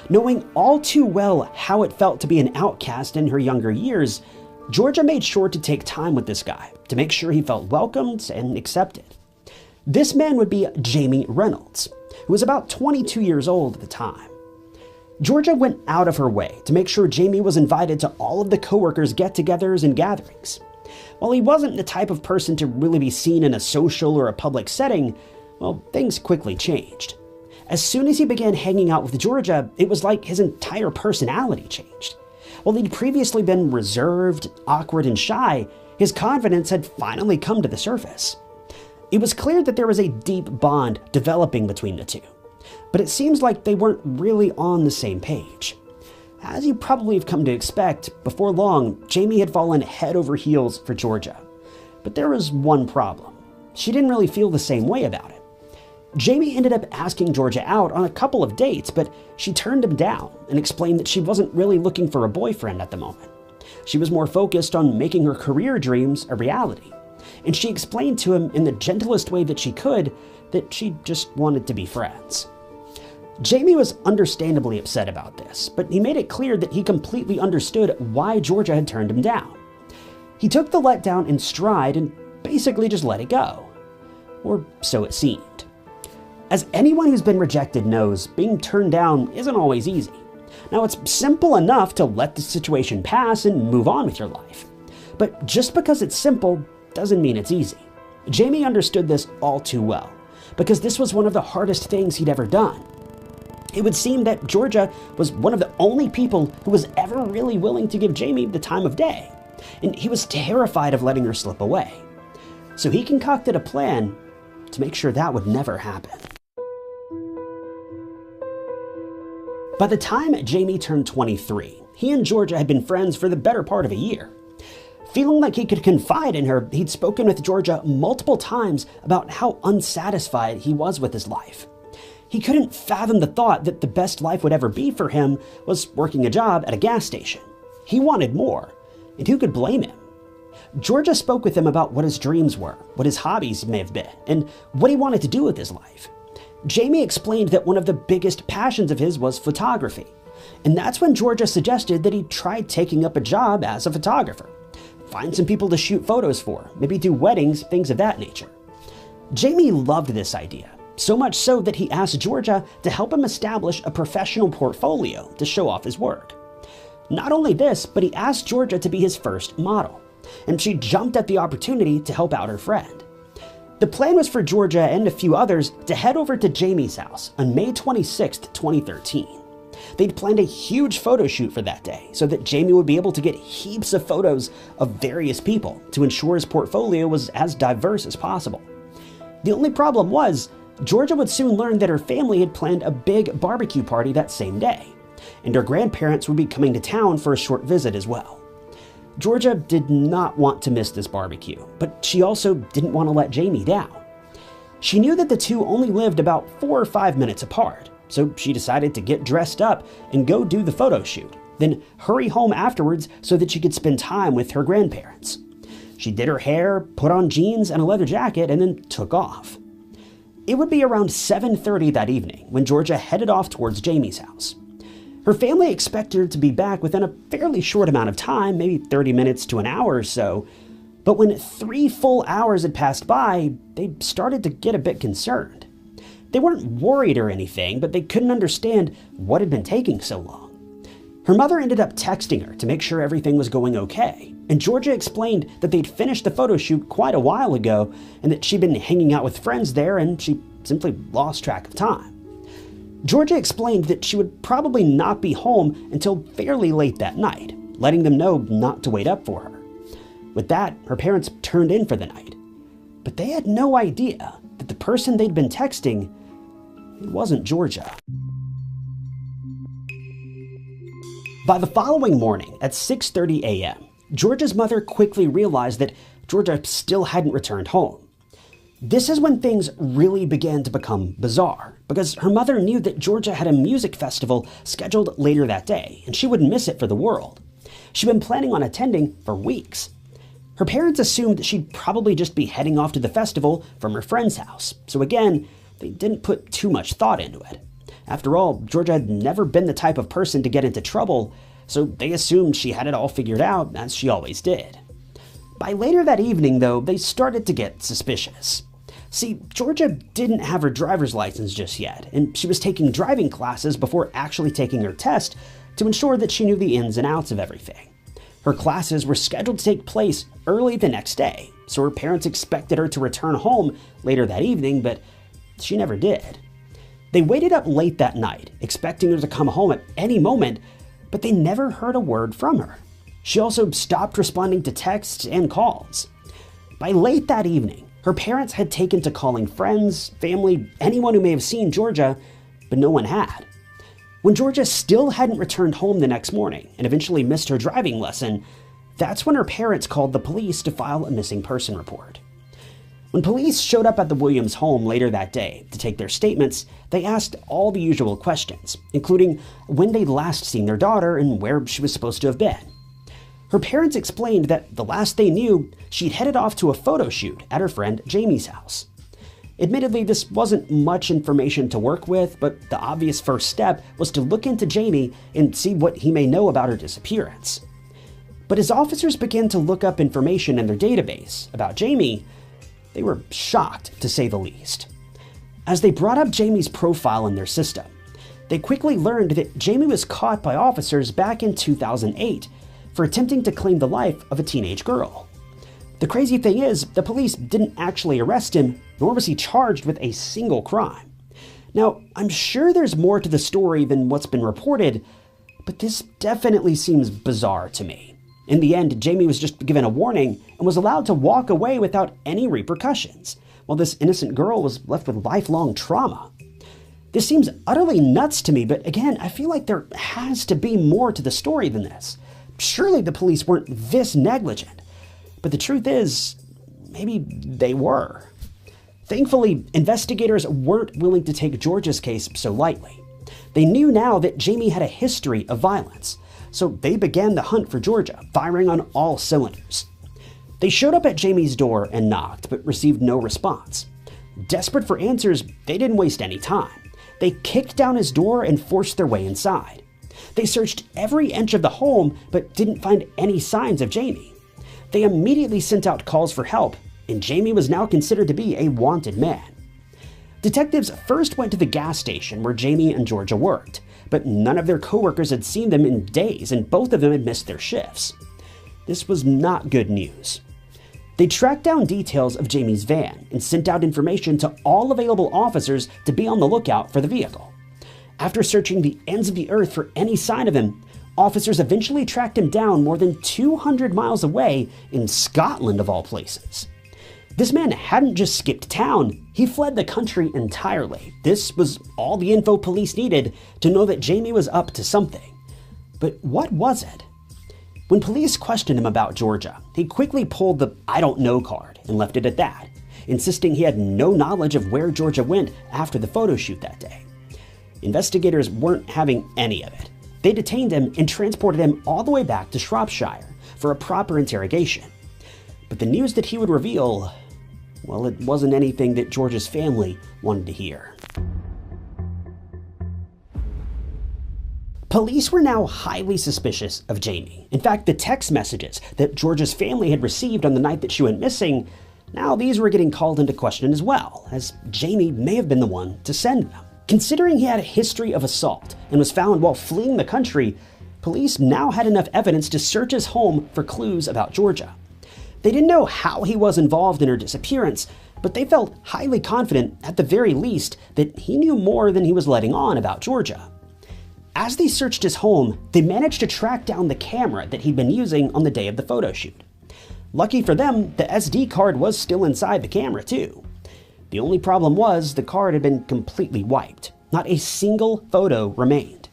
Knowing all too well how it felt to be an outcast in her younger years, Georgia made sure to take time with this guy to make sure he felt welcomed and accepted. This man would be Jamie Reynolds, who was about 22 years old at the time. Georgia went out of her way to make sure Jamie was invited to all of the coworkers' get-togethers and gatherings. While he wasn't the type of person to really be seen in a social or a public setting, well, things quickly changed. As soon as he began hanging out with Georgia, it was like his entire personality changed. While he'd previously been reserved, awkward, and shy, his confidence had finally come to the surface. It was clear that there was a deep bond developing between the two, but it seems like they weren't really on the same page. As you probably have come to expect, before long, Jamie had fallen head over heels for Georgia. But there was one problem. She didn't really feel the same way about it. Jamie ended up asking Georgia out on a couple of dates, but she turned him down and explained that she wasn't really looking for a boyfriend at the moment. She was more focused on making her career dreams a reality, and she explained to him in the gentlest way that she could that she just wanted to be friends. Jamie was understandably upset about this, but he made it clear that he completely understood why Georgia had turned him down. He took the letdown in stride and basically just let it go. Or so it seemed. As anyone who's been rejected knows, being turned down isn't always easy. Now, it's simple enough to let the situation pass and move on with your life. But just because it's simple doesn't mean it's easy. Jamie understood this all too well, because this was one of the hardest things he'd ever done. It would seem that Georgia was one of the only people who was ever really willing to give Jamie the time of day, and he was terrified of letting her slip away. So he concocted a plan to make sure that would never happen. By the time Jamie turned 23, he and Georgia had been friends for the better part of a year. Feeling like he could confide in her, he'd spoken with Georgia multiple times about how unsatisfied he was with his life. He couldn't fathom the thought that the best life would ever be for him was working a job at a gas station. He wanted more, and who could blame him? Georgia spoke with him about what his dreams were, what his hobbies may have been, and what he wanted to do with his life. Jamie explained that one of the biggest passions of his was photography, and that's when Georgia suggested that he try taking up a job as a photographer. Find some people to shoot photos for, maybe do weddings, things of that nature. Jamie loved this idea, so much so that he asked Georgia to help him establish a professional portfolio to show off his work. Not only this, but he asked Georgia to be his first model, and she jumped at the opportunity to help out her friend. The plan was for Georgia and a few others to head over to Jamie's house on May 26, 2013. They'd planned a huge photo shoot for that day so that Jamie would be able to get heaps of photos of various people to ensure his portfolio was as diverse as possible. The only problem was, Georgia would soon learn that her family had planned a big barbecue party that same day, and her grandparents would be coming to town for a short visit as well. Georgia did not want to miss this barbecue, but she also didn't want to let Jamie down. She knew that the two only lived about 4 or 5 minutes apart, so she decided to get dressed up and go do the photo shoot, then hurry home afterwards so that she could spend time with her grandparents. She did her hair, put on jeans and a leather jacket, and then took off. It would be around 7:30 that evening when Georgia headed off towards Jamie's house. Her family expected her to be back within a fairly short amount of time, maybe 30 minutes to an hour or so, but when 3 full hours had passed by, they started to get a bit concerned. They weren't worried or anything, but they couldn't understand what had been taking so long. Her mother ended up texting her to make sure everything was going okay, and Georgia explained that they'd finished the photo shoot quite a while ago and that she'd been hanging out with friends there and she simply lost track of time. Georgia explained that she would probably not be home until fairly late that night, letting them know not to wait up for her. With that, her parents turned in for the night. But they had no idea that the person they'd been texting, it wasn't Georgia. By the following morning at 6:30 a.m., Georgia's mother quickly realized that Georgia still hadn't returned home. This is when things really began to become bizarre, because her mother knew that Georgia had a music festival scheduled later that day, and she wouldn't miss it for the world. She'd been planning on attending for weeks. Her parents assumed that she'd probably just be heading off to the festival from her friend's house, so again, they didn't put too much thought into it. After all, Georgia had never been the type of person to get into trouble, so they assumed she had it all figured out, as she always did. By later that evening, though, they started to get suspicious. See, Georgia didn't have her driver's license just yet, and she was taking driving classes before actually taking her test to ensure that she knew the ins and outs of everything. Her classes were scheduled to take place early the next day, so her parents expected her to return home later that evening, but she never did. They waited up late that night, expecting her to come home at any moment, but they never heard a word from her. She also stopped responding to texts and calls. By late that evening, her parents had taken to calling friends, family, anyone who may have seen Georgia, but no one had. When Georgia still hadn't returned home the next morning and eventually missed her driving lesson, that's when her parents called the police to file a missing person report. When police showed up at the Williams home later that day to take their statements, they asked all the usual questions, including when they'd last seen their daughter and where she was supposed to have been. Her parents explained that the last they knew, she'd headed off to a photo shoot at her friend Jamie's house. Admittedly, this wasn't much information to work with, but the obvious first step was to look into Jamie and see what he may know about her disappearance. But as officers began to look up information in their database about Jamie, they were shocked, to say the least. As they brought up Jamie's profile in their system, they quickly learned that Jamie was caught by officers back in 2008 for attempting to claim the life of a teenage girl. The crazy thing is, the police didn't actually arrest him, nor was he charged with a single crime. Now, I'm sure there's more to the story than what's been reported, but this definitely seems bizarre to me. In the end, Jamie was just given a warning and was allowed to walk away without any repercussions, while this innocent girl was left with lifelong trauma. This seems utterly nuts to me, but again, I feel like there has to be more to the story than this. Surely the police weren't this negligent. But the truth is, maybe they were. Thankfully, investigators weren't willing to take Georgia's case so lightly. They knew now that Jamie had a history of violence, so they began the hunt for Georgia, firing on all cylinders. They showed up at Jamie's door and knocked, but received no response. Desperate for answers, they didn't waste any time. They kicked down his door and forced their way inside. They searched every inch of the home, but didn't find any signs of Jamie. They immediately sent out calls for help, and Jamie was now considered to be a wanted man. Detectives first went to the gas station where Jamie and Georgia worked, but none of their coworkers had seen them in days, and both of them had missed their shifts. This was not good news. They tracked down details of Jamie's van and sent out information to all available officers to be on the lookout for the vehicle. After searching the ends of the earth for any sign of him, officers eventually tracked him down more than 200 miles away in Scotland, of all places. This man hadn't just skipped town, he fled the country entirely. This was all the info police needed to know that Jamie was up to something. But what was it? When police questioned him about Georgia, he quickly pulled the "I don't know" card and left it at that, insisting he had no knowledge of where Georgia went after the photo shoot that day. Investigators weren't having any of it. They detained him and transported him all the way back to Shropshire for a proper interrogation. But the news that he would reveal, well, it wasn't anything that Georgia's family wanted to hear. Police were now highly suspicious of Jamie. In fact, the text messages that Georgia's family had received on the night that she went missing, now these were getting called into question as well, as Jamie may have been the one to send them. Considering he had a history of assault and was found while fleeing the country, police now had enough evidence to search his home for clues about Georgia. They didn't know how he was involved in her disappearance, but they felt highly confident, at the very least, that he knew more than he was letting on about Georgia. As they searched his home, they managed to track down the camera that he'd been using on the day of the photo shoot. Lucky for them, the SD card was still inside the camera too. The only problem was the card had been completely wiped. Not a single photo remained.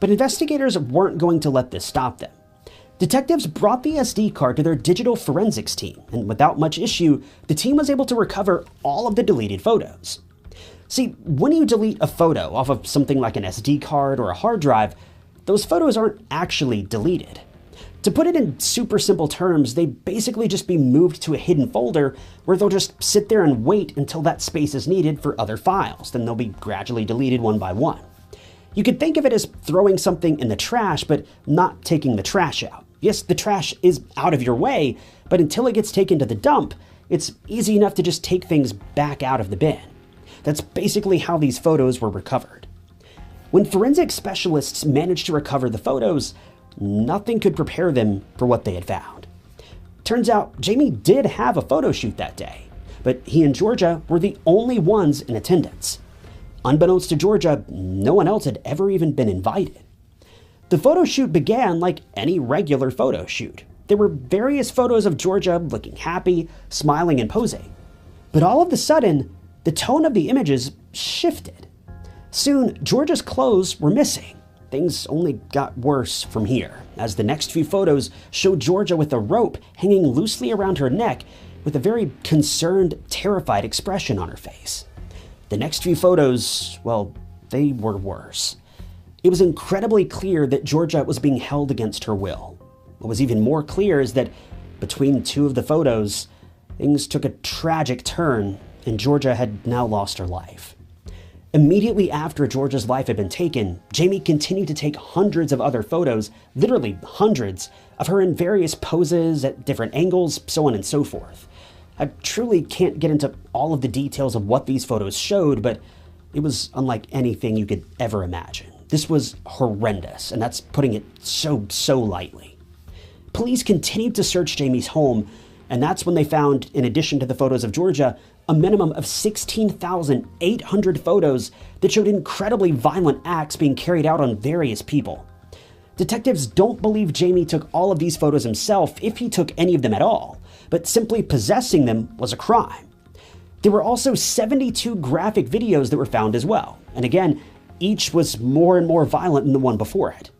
But investigators weren't going to let this stop them. Detectives brought the SD card to their digital forensics team, and without much issue, the team was able to recover all of the deleted photos. See, when you delete a photo off of something like an SD card or a hard drive, those photos aren't actually deleted. To put it in super simple terms, they basically just be moved to a hidden folder where they'll just sit there and wait until that space is needed for other files. Then they'll be gradually deleted one by one. You could think of it as throwing something in the trash, but not taking the trash out. Yes, the trash is out of your way, but until it gets taken to the dump, it's easy enough to just take things back out of the bin. That's basically how these photos were recovered. When forensic specialists managed to recover the photos, nothing could prepare them for what they had found. Turns out, Jamie did have a photo shoot that day, but he and Georgia were the only ones in attendance. Unbeknownst to Georgia, no one else had ever even been invited. The photo shoot began like any regular photo shoot. There were various photos of Georgia looking happy, smiling, and posing. But all of a sudden, the tone of the images shifted. Soon, Georgia's clothes were missing. Things only got worse from here, as the next few photos showed Georgia with a rope hanging loosely around her neck with a very concerned, terrified expression on her face. The next few photos, well, they were worse. It was incredibly clear that Georgia was being held against her will. What was even more clear is that between two of the photos, things took a tragic turn, and Georgia had now lost her life. Immediately after Georgia's life had been taken, Jamie continued to take hundreds of other photos, literally hundreds, of her in various poses at different angles, so on and so forth. I truly can't get into all of the details of what these photos showed, but it was unlike anything you could ever imagine. This was horrendous, and that's putting it so lightly. Police continued to search Jamie's home, and that's when they found, in addition to the photos of Georgia, a minimum of 16,800 photos that showed incredibly violent acts being carried out on various people. Detectives don't believe Jamie took all of these photos himself, if he took any of them at all, but simply possessing them was a crime. There were also 72 graphic videos that were found as well, and again, each was more and more violent than the one before it.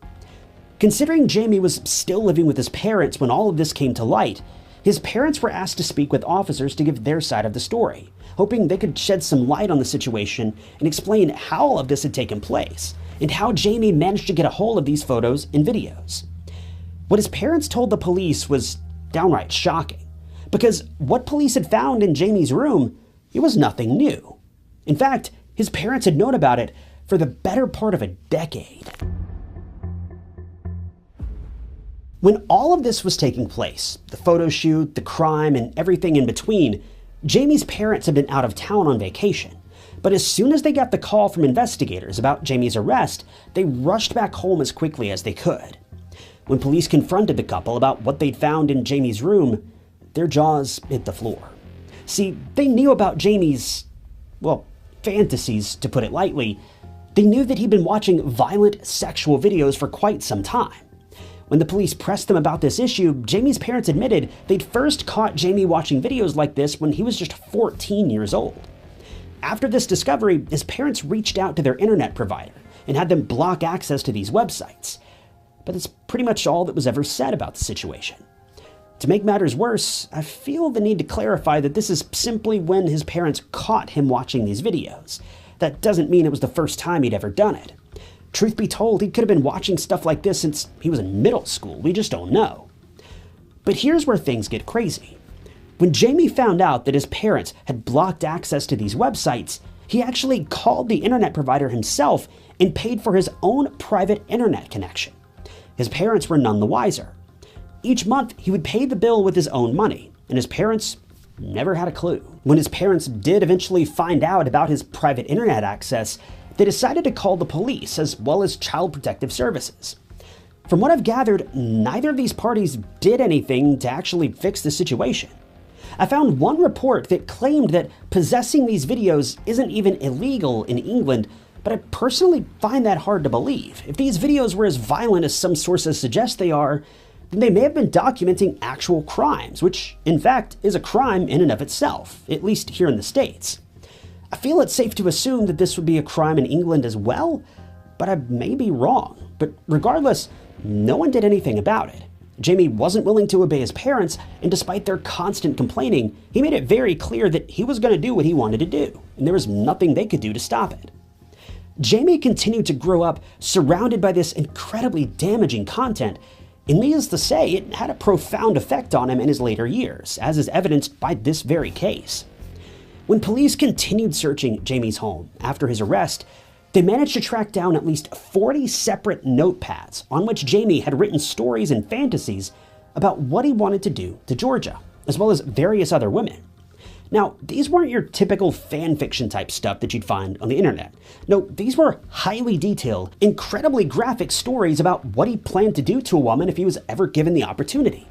Considering Jamie was still living with his parents when all of this came to light, his parents were asked to speak with officers to give their side of the story, hoping they could shed some light on the situation and explain how all of this had taken place, and how Jamie managed to get a hold of these photos and videos. What his parents told the police was downright shocking, because what police had found in Jamie's room, it was nothing new. In fact, his parents had known about it for the better part of a decade. When all of this was taking place, the photo shoot, the crime, and everything in between, Jamie's parents had been out of town on vacation. But as soon as they got the call from investigators about Jamie's arrest, they rushed back home as quickly as they could. When police confronted the couple about what they'd found in Jamie's room, their jaws hit the floor. See, they knew about Jamie's, well, fantasies, to put it lightly. They knew that he'd been watching violent sexual videos for quite some time. When the police pressed them about this issue, Jamie's parents admitted they'd first caught Jamie watching videos like this when he was just 14 years old. After this discovery, his parents reached out to their internet provider and had them block access to these websites. But that's pretty much all that was ever said about the situation. To make matters worse, I feel the need to clarify that this is simply when his parents caught him watching these videos. That doesn't mean it was the first time he'd ever done it. Truth be told, he could have been watching stuff like this since he was in middle school. We just don't know. But here's where things get crazy. When Jamie found out that his parents had blocked access to these websites, he actually called the internet provider himself and paid for his own private internet connection. His parents were none the wiser. Each month, he would pay the bill with his own money, and his parents never had a clue. When his parents did eventually find out about his private internet access, they decided to call the police as well as Child Protective Services. From what I've gathered, neither of these parties did anything to actually fix the situation. I found one report that claimed that possessing these videos isn't even illegal in England, but I personally find that hard to believe. If these videos were as violent as some sources suggest they are, then they may have been documenting actual crimes, which, in fact, is a crime in and of itself, at least here in the States. I feel it's safe to assume that this would be a crime in England as well, but I may be wrong. But regardless, no one did anything about it. Jamie wasn't willing to obey his parents, and despite their constant complaining, he made it very clear that he was going to do what he wanted to do, and there was nothing they could do to stop it. Jamie continued to grow up surrounded by this incredibly damaging content, and needless to say, it had a profound effect on him in his later years, as is evidenced by this very case. When police continued searching Jamie's home after his arrest, they managed to track down at least 40 separate notepads on which Jamie had written stories and fantasies about what he wanted to do to Georgia, as well as various other women. Now, these weren't your typical fan fiction type stuff that you'd find on the internet. No, these were highly detailed, incredibly graphic stories about what he planned to do to a woman if he was ever given the opportunity.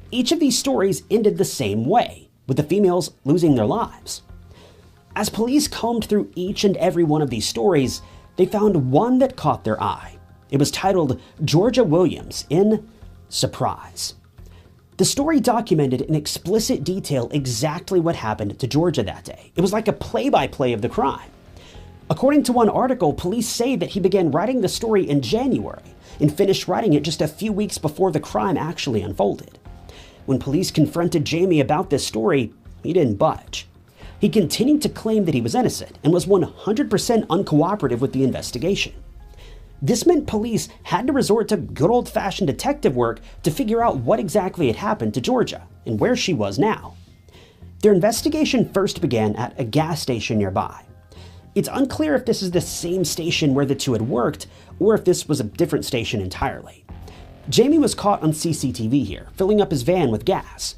Each of these stories ended the same way, with the females losing their lives. As police combed through each and every one of these stories, they found one that caught their eye. It was titled Georgia Williams in Surprise. The story documented in explicit detail exactly what happened to Georgia that day. It was like a play-by-play of the crime. According to one article, police say that he began writing the story in January and finished writing it just a few weeks before the crime actually unfolded. When police confronted Jamie about this story, he didn't budge. He continued to claim that he was innocent and was 100% uncooperative with the investigation. This meant police had to resort to good old-fashioned detective work to figure out what exactly had happened to Georgia and where she was now. Their investigation first began at a gas station nearby. It's unclear if this is the same station where the two had worked or if this was a different station entirely. Jamie was caught on CCTV here, filling up his van with gas.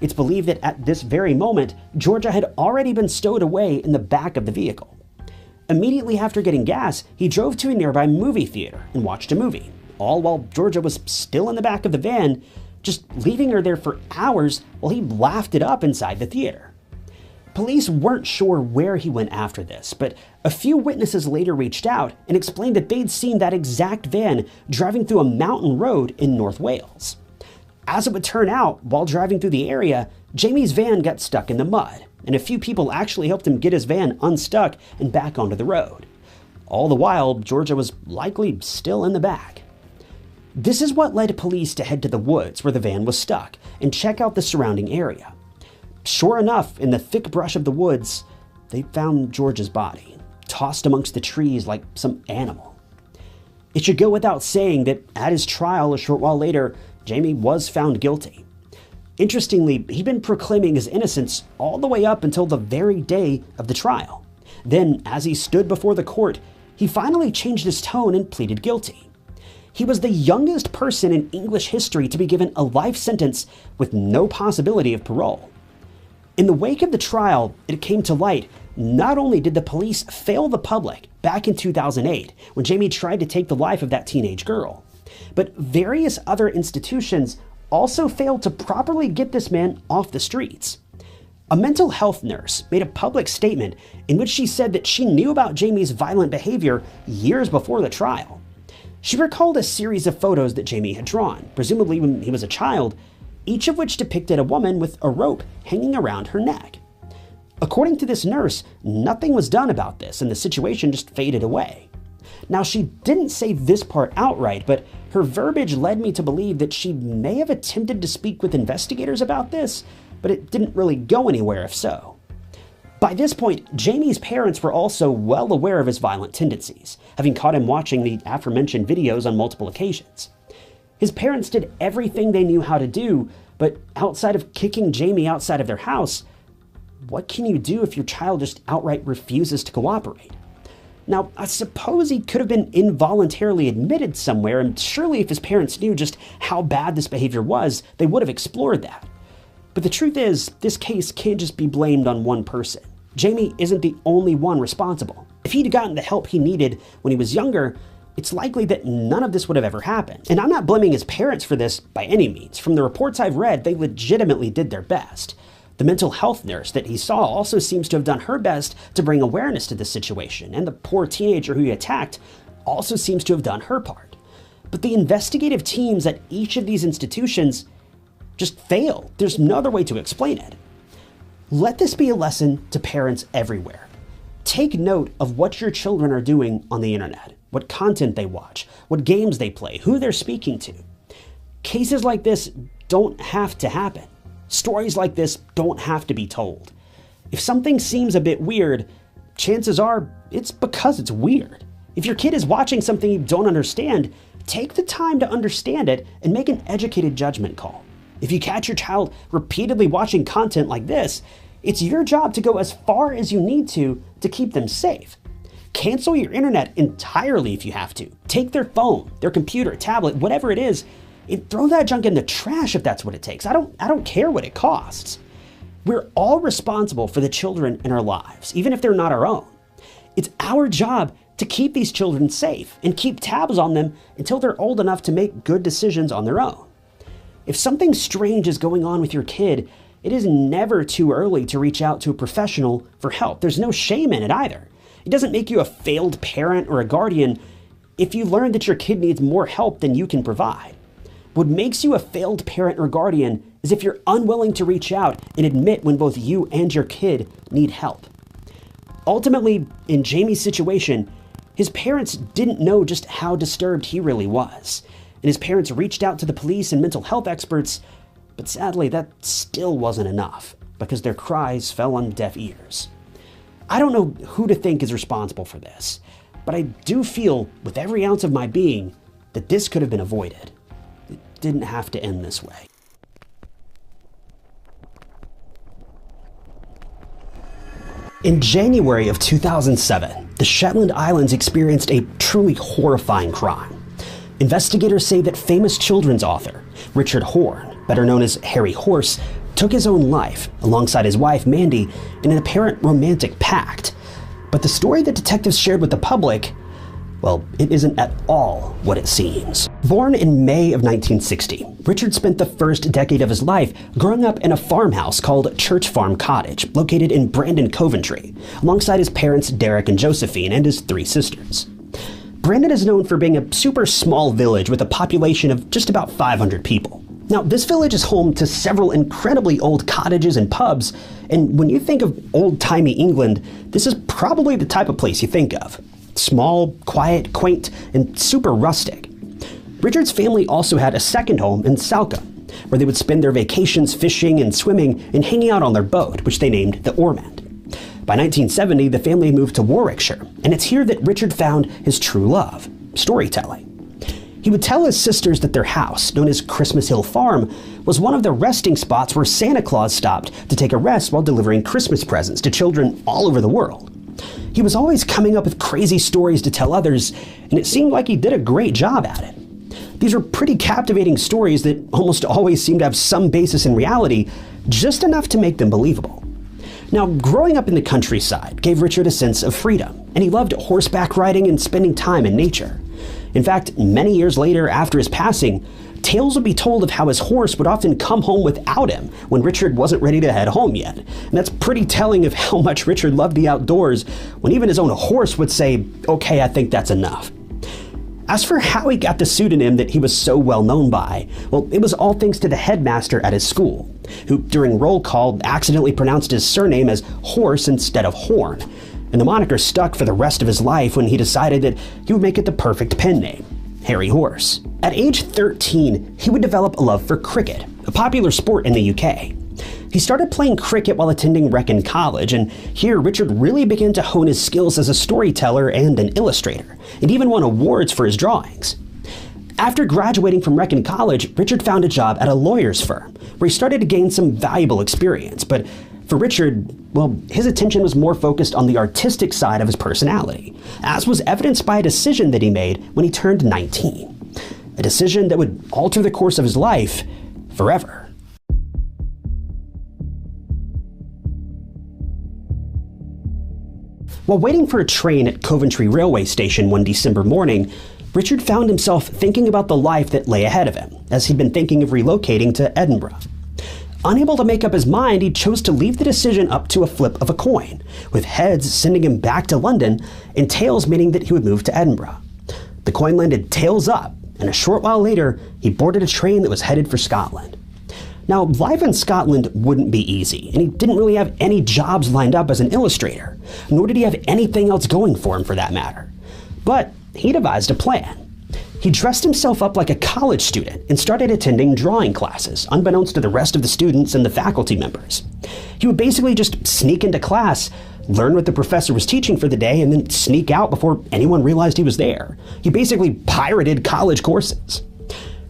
It's believed that at this very moment, Georgia had already been stowed away in the back of the vehicle. Immediately after getting gas, he drove to a nearby movie theater and watched a movie, all while Georgia was still in the back of the van, just leaving her there for hours while he laughed it up inside the theater. Police weren't sure where he went after this, but a few witnesses later reached out and explained that they'd seen that exact van driving through a mountain road in North Wales. As it would turn out, while driving through the area, Jamie's van got stuck in the mud, and a few people actually helped him get his van unstuck and back onto the road. All the while, Georgia was likely still in the back. This is what led police to head to the woods where the van was stuck and check out the surrounding area. Sure enough, in the thick brush of the woods, they found Georgia's body, tossed amongst the trees like some animal. It should go without saying that at his trial a short while later, Jamie was found guilty. Interestingly, he'd been proclaiming his innocence all the way up until the very day of the trial. Then, as he stood before the court, he finally changed his tone and pleaded guilty. He was the youngest person in English history to be given a life sentence with no possibility of parole. In the wake of the trial, it came to light not only did the police fail the public back in 2008 when Jamie tried to take the life of that teenage girl, but various other institutions also failed to properly get this man off the streets. A mental health nurse made a public statement in which she said that she knew about Jamie's violent behavior years before the trial. She recalled a series of photos that Jamie had drawn, presumably when he was a child, each of which depicted a woman with a rope hanging around her neck. According to this nurse, nothing was done about this and the situation just faded away. Now, she didn't say this part outright, but her verbiage led me to believe that she may have attempted to speak with investigators about this, but it didn't really go anywhere if so. By this point, Jamie's parents were also well aware of his violent tendencies, having caught him watching the aforementioned videos on multiple occasions. His parents did everything they knew how to do, but outside of kicking Jamie outside of their house, what can you do if your child just outright refuses to cooperate? Now, I suppose he could have been involuntarily admitted somewhere, and surely if his parents knew just how bad this behavior was, they would have explored that. But the truth is, this case can't just be blamed on one person. Jamie isn't the only one responsible. If he'd gotten the help he needed when he was younger, it's likely that none of this would have ever happened. And I'm not blaming his parents for this by any means. From the reports I've read, they legitimately did their best. The mental health nurse that he saw also seems to have done her best to bring awareness to the situation, and the poor teenager who he attacked also seems to have done her part. But the investigative teams at each of these institutions just failed. There's no other way to explain it. Let this be a lesson to parents everywhere. Take note of what your children are doing on the internet, what content they watch, what games they play, who they're speaking to. Cases like this don't have to happen. Stories like this don't have to be told. If something seems a bit weird, chances are it's because it's weird. If your kid is watching something you don't understand, take the time to understand it and make an educated judgment call. If you catch your child repeatedly watching content like this, it's your job to go as far as you need to keep them safe. Cancel your internet entirely if you have to. Take their phone, their computer, tablet, whatever it is, and throw that junk in the trash if that's what it takes. I don't care what it costs. We're all responsible for the children in our lives, even if they're not our own. It's our job to keep these children safe and keep tabs on them until they're old enough to make good decisions on their own. If something strange is going on with your kid, it is never too early to reach out to a professional for help. There's no shame in it either. It doesn't make you a failed parent or a guardian if you learn that your kid needs more help than you can provide. What makes you a failed parent or guardian is if you're unwilling to reach out and admit when both you and your kid need help. Ultimately, in Jamie's situation, his parents didn't know just how disturbed he really was, and his parents reached out to the police and mental health experts, but sadly that still wasn't enough, because their cries fell on deaf ears. I don't know who to think is responsible for this, but I do feel with every ounce of my being that this could have been avoided. It didn't have to end this way. In January of 2007, the Shetland Islands experienced a truly horrifying crime. Investigators say that famous children's author Richard Horne, better known as Harry Horse, took his own life alongside his wife Mandy in an apparent romantic pact. But the story that detectives shared with the public, well, it isn't at all what it seems. Born in May of 1960, Richard spent the first decade of his life growing up in a farmhouse called Church Farm Cottage, located in Brandon, Coventry, alongside his parents Derek and Josephine and his 3 sisters. Brandon is known for being a super small village with a population of just about 500 people. Now, this village is home to several incredibly old cottages and pubs, and when you think of old-timey England, this is probably the type of place you think of. Small, quiet, quaint, and super rustic. Richard's family also had a second home in Salcombe, where they would spend their vacations fishing and swimming and hanging out on their boat, which they named the Ormond. By 1970, the family moved to Warwickshire, and it's here that Richard found his true love, storytelling. He would tell his sisters that their house, known as Christmas Hill Farm, was one of the resting spots where Santa Claus stopped to take a rest while delivering Christmas presents to children all over the world. He was always coming up with crazy stories to tell others, and it seemed like he did a great job at it. These were pretty captivating stories that almost always seemed to have some basis in reality, just enough to make them believable. Now, growing up in the countryside gave Richard a sense of freedom, and he loved horseback riding and spending time in nature. In fact, many years later after his passing, tales would be told of how his horse would often come home without him when Richard wasn't ready to head home yet. And that's pretty telling of how much Richard loved the outdoors, when even his own horse would say, "Okay, I think that's enough." As for how he got the pseudonym that he was so well known by, well, it was all thanks to the headmaster at his school, who during roll call accidentally pronounced his surname as Horse instead of Horn. And the moniker stuck for the rest of his life when he decided that he would make it the perfect pen name, Harry Horse. At age 13, he would develop a love for cricket, a popular sport in the UK. He started playing cricket while attending Wreckin College, and here Richard really began to hone his skills as a storyteller and an illustrator, and even won awards for his drawings. After graduating from Wreckin College, Richard found a job at a lawyer's firm, where he started to gain some valuable experience, but for Richard, well, his attention was more focused on the artistic side of his personality, as was evidenced by a decision that he made when he turned 19. A decision that would alter the course of his life forever. While waiting for a train at Coventry railway station one December morning, Richard found himself thinking about the life that lay ahead of him, as he'd been thinking of relocating to Edinburgh. unable to make up his mind, he chose to leave the decision up to a flip of a coin, with heads sending him back to London and tails meaning that he would move to Edinburgh. The coin landed tails up, and a short while later, he boarded a train that was headed for Scotland. Now, life in Scotland wouldn't be easy, and he didn't really have any jobs lined up as an illustrator, nor did he have anything else going for him for that matter. But he devised a plan. He dressed himself up like a college student and started attending drawing classes, unbeknownst to the rest of the students and the faculty members. He would basically just sneak into class, learn what the professor was teaching for the day, and then sneak out before anyone realized he was there. He basically pirated college courses.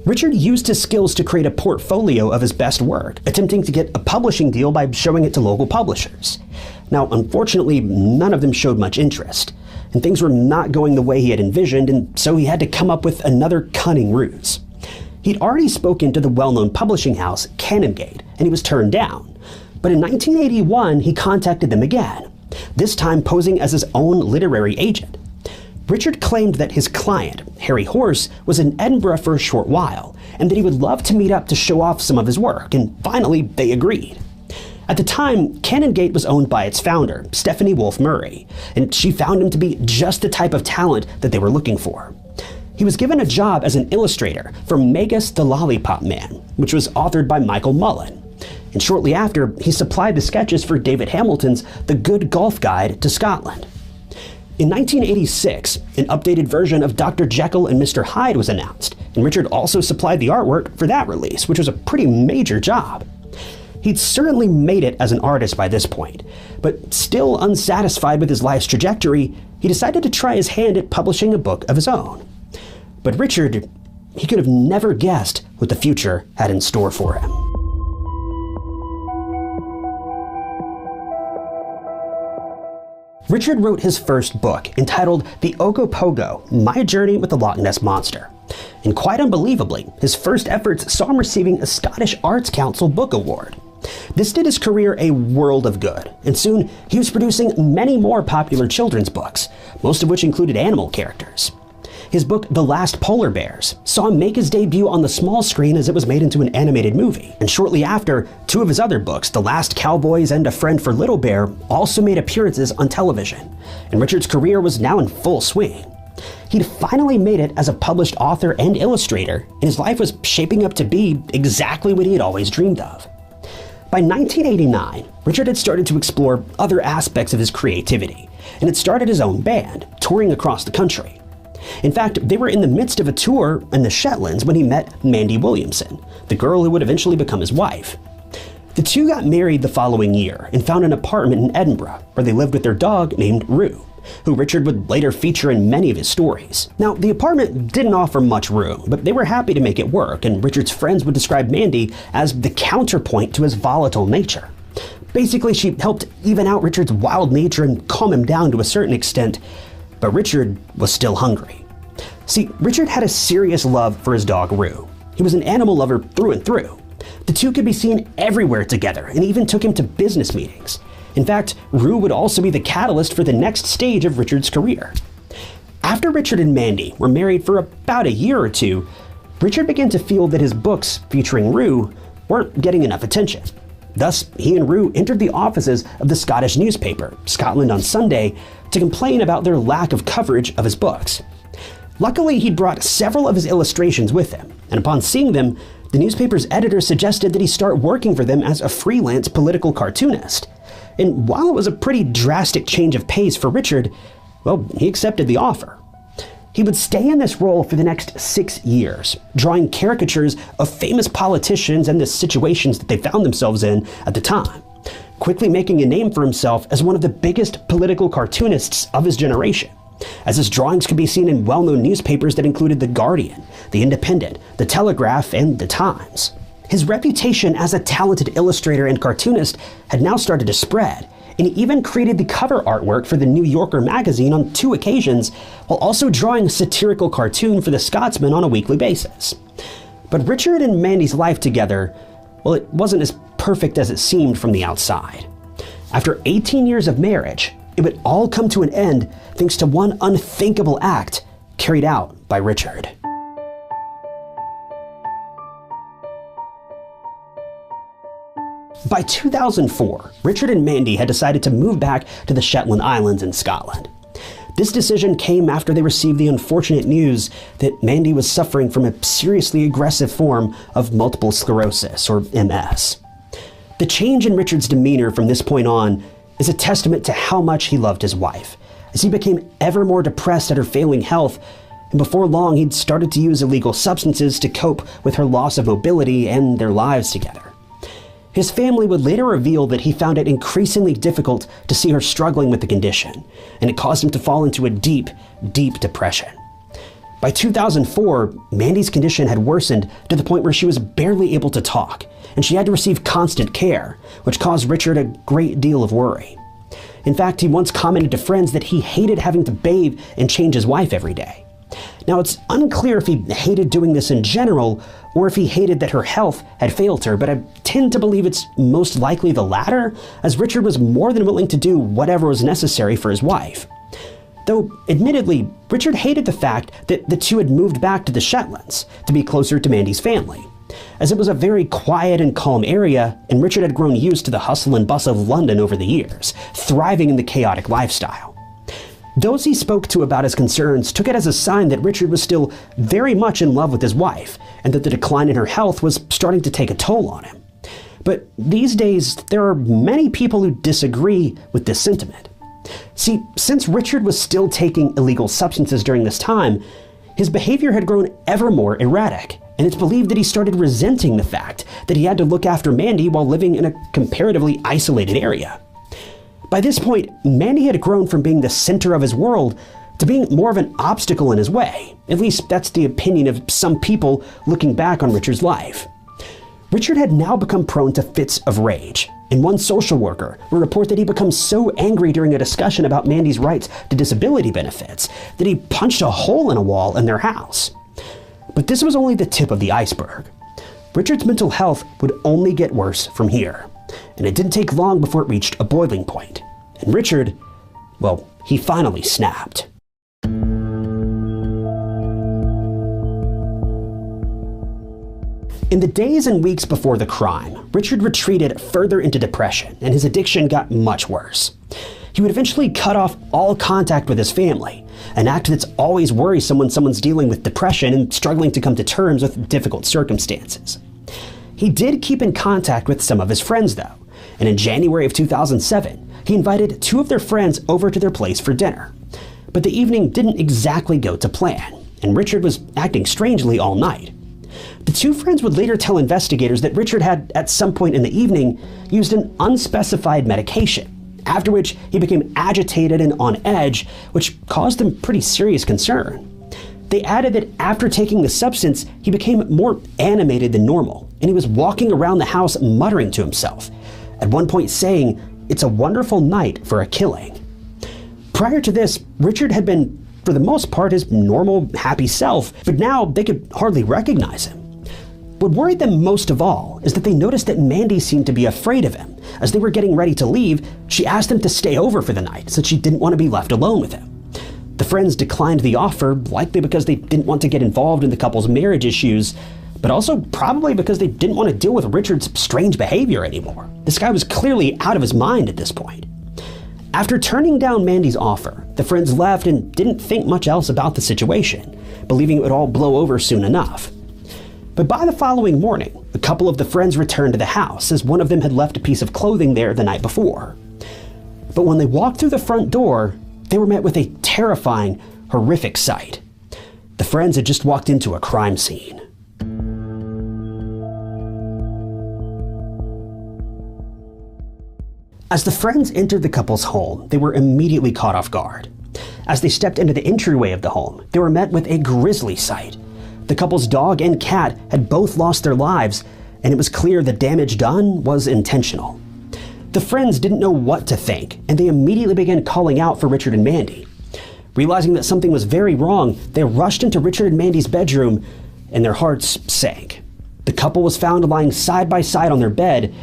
Richard used his skills to create a portfolio of his best work, attempting to get a publishing deal by showing it to local publishers. Now, unfortunately, none of them showed much interest, and things were not going the way he had envisioned, and so he had to come up with another cunning ruse. He'd already spoken to the well-known publishing house, Canongate, and he was turned down. But in 1981, he contacted them again, this time posing as his own literary agent. Richard claimed that his client, Harry Horse, was in Edinburgh for a short while, and that he would love to meet up to show off some of his work, and finally, they agreed. At the time, Canongate was owned by its founder, Stephanie Wolfe Murray, and she found him to be just the type of talent that they were looking for. He was given a job as an illustrator for Magus the Lollipop Man, which was authored by Michael Mullen. And shortly after, he supplied the sketches for David Hamilton's The Good Golf Guide to Scotland. In 1986, an updated version of Dr. Jekyll and Mr. Hyde was announced, and Richard also supplied the artwork for that release, which was a pretty major job. He'd certainly made it as an artist by this point, but still unsatisfied with his life's trajectory, he decided to try his hand at publishing a book of his own. But Richard, he could have never guessed what the future had in store for him. Richard wrote his first book, entitled The Ogopogo, My Journey with the Loch Ness Monster. And quite unbelievably, his first efforts saw him receiving a Scottish Arts Council Book Award. This did his career a world of good, and soon he was producing many more popular children's books, most of which included animal characters. His book, The Last Polar Bears, saw him make his debut on the small screen as it was made into an animated movie. And shortly after, two of his other books, The Last Cowboys and A Friend for Little Bear, also made appearances on television. And Richard's career was now in full swing. He'd finally made it as a published author and illustrator, and his life was shaping up to be exactly what he had always dreamed of. By 1989, Richard had started to explore other aspects of his creativity, and had started his own band, touring across the country. In fact, they were in the midst of a tour in the Shetlands when he met Mandy Williamson, the girl who would eventually become his wife. The two got married the following year and found an apartment in Edinburgh where they lived with their dog named Rue, who Richard would later feature in many of his stories. Now, the apartment didn't offer much room, but they were happy to make it work, and Richard's friends would describe Mandy as the counterpoint to his volatile nature. Basically, she helped even out Richard's wild nature and calm him down to a certain extent, but Richard was still hungry. See, Richard had a serious love for his dog Rue. He was an animal lover through and through. The two could be seen everywhere together and even took him to business meetings. In fact, Rue would also be the catalyst for the next stage of Richard's career. After Richard and Mandy were married for about a year or two, Richard began to feel that his books featuring Rue weren't getting enough attention. Thus, he and Rue entered the offices of the Scottish newspaper, Scotland on Sunday, to complain about their lack of coverage of his books. Luckily, he'd brought several of his illustrations with him, and upon seeing them, the newspaper's editor suggested that he start working for them as a freelance political cartoonist. And while it was a pretty drastic change of pace for Richard, well, he accepted the offer. He would stay in this role for the next 6 years, drawing caricatures of famous politicians and the situations that they found themselves in at the time, quickly making a name for himself as one of the biggest political cartoonists of his generation, as his drawings could be seen in well-known newspapers that included The Guardian, The Independent, The Telegraph, and The Times. His reputation as a talented illustrator and cartoonist had now started to spread, and he even created the cover artwork for the New Yorker magazine on 2 occasions, while also drawing a satirical cartoon for the Scotsman on a weekly basis. But Richard and Mandy's life together, well, it wasn't as perfect as it seemed from the outside. After 18 years of marriage, it would all come to an end thanks to one unthinkable act carried out by Richard. By 2004, Richard and Mandy had decided to move back to the Shetland Islands in Scotland. This decision came after they received the unfortunate news that Mandy was suffering from a seriously aggressive form of multiple sclerosis, or MS. The change in Richard's demeanor from this point on is a testament to how much he loved his wife, as he became ever more depressed at her failing health, and before long he'd started to use illegal substances to cope with her loss of mobility and their lives together. His family would later reveal that he found it increasingly difficult to see her struggling with the condition, and it caused him to fall into a deep, deep depression. By 2004, Mandy's condition had worsened to the point where she was barely able to talk, and she had to receive constant care, which caused Richard a great deal of worry. In fact, he once commented to friends that he hated having to bathe and change his wife every day. Now, it's unclear if he hated doing this in general, or if he hated that her health had failed her, but I tend to believe it's most likely the latter, as Richard was more than willing to do whatever was necessary for his wife. Though, admittedly, Richard hated the fact that the two had moved back to the Shetlands to be closer to Mandy's family, as it was a very quiet and calm area, and Richard had grown used to the hustle and bustle of London over the years, thriving in the chaotic lifestyle. Those he spoke to about his concerns took it as a sign that Richard was still very much in love with his wife, and that the decline in her health was starting to take a toll on him. But these days, there are many people who disagree with this sentiment. See, since Richard was still taking illegal substances during this time, his behavior had grown ever more erratic, and it's believed that he started resenting the fact that he had to look after Mandy while living in a comparatively isolated area. By this point, Mandy had grown from being the center of his world to being more of an obstacle in his way. At least that's the opinion of some people looking back on Richard's life. Richard had now become prone to fits of rage, and one social worker would report that he became so angry during a discussion about Mandy's rights to disability benefits that he punched a hole in a wall in their house. But this was only the tip of the iceberg. Richard's mental health would only get worse from here, and it didn't take long before it reached a boiling point. And Richard, well, he finally snapped. In the days and weeks before the crime, Richard retreated further into depression, and his addiction got much worse. He would eventually cut off all contact with his family, an act that's always worrisome when someone's dealing with depression and struggling to come to terms with difficult circumstances. He did keep in contact with some of his friends, though, and in January of 2007, he invited two of their friends over to their place for dinner. But the evening didn't exactly go to plan, and Richard was acting strangely all night. The two friends would later tell investigators that Richard had, at some point in the evening, used an unspecified medication, after which he became agitated and on edge, which caused them pretty serious concern. They added that after taking the substance, he became more animated than normal, and he was walking around the house muttering to himself, at one point saying, "It's a wonderful night for a killing." Prior to this, Richard had been, for the most part, his normal, happy self, but now they could hardly recognize him. What worried them most of all is that they noticed that Mandy seemed to be afraid of him. As they were getting ready to leave, she asked him to stay over for the night since she didn't want to be left alone with him. The friends declined the offer, likely because they didn't want to get involved in the couple's marriage issues, but also probably because they didn't want to deal with Richard's strange behavior anymore. This guy was clearly out of his mind at this point. After turning down Mandy's offer, the friends left and didn't think much else about the situation, believing it would all blow over soon enough. But by the following morning, a couple of the friends returned to the house, as one of them had left a piece of clothing there the night before. But when they walked through the front door, they were met with a terrifying, horrific sight. The friends had just walked into a crime scene. As the friends entered the couple's home, they were immediately caught off guard. As they stepped into the entryway of the home, they were met with a grisly sight. The couple's dog and cat had both lost their lives, and it was clear the damage done was intentional. The friends didn't know what to think, and they immediately began calling out for Richard and Mandy. Realizing that something was very wrong, they rushed into Richard and Mandy's bedroom, and their hearts sank. The couple was found lying side by side on their bed,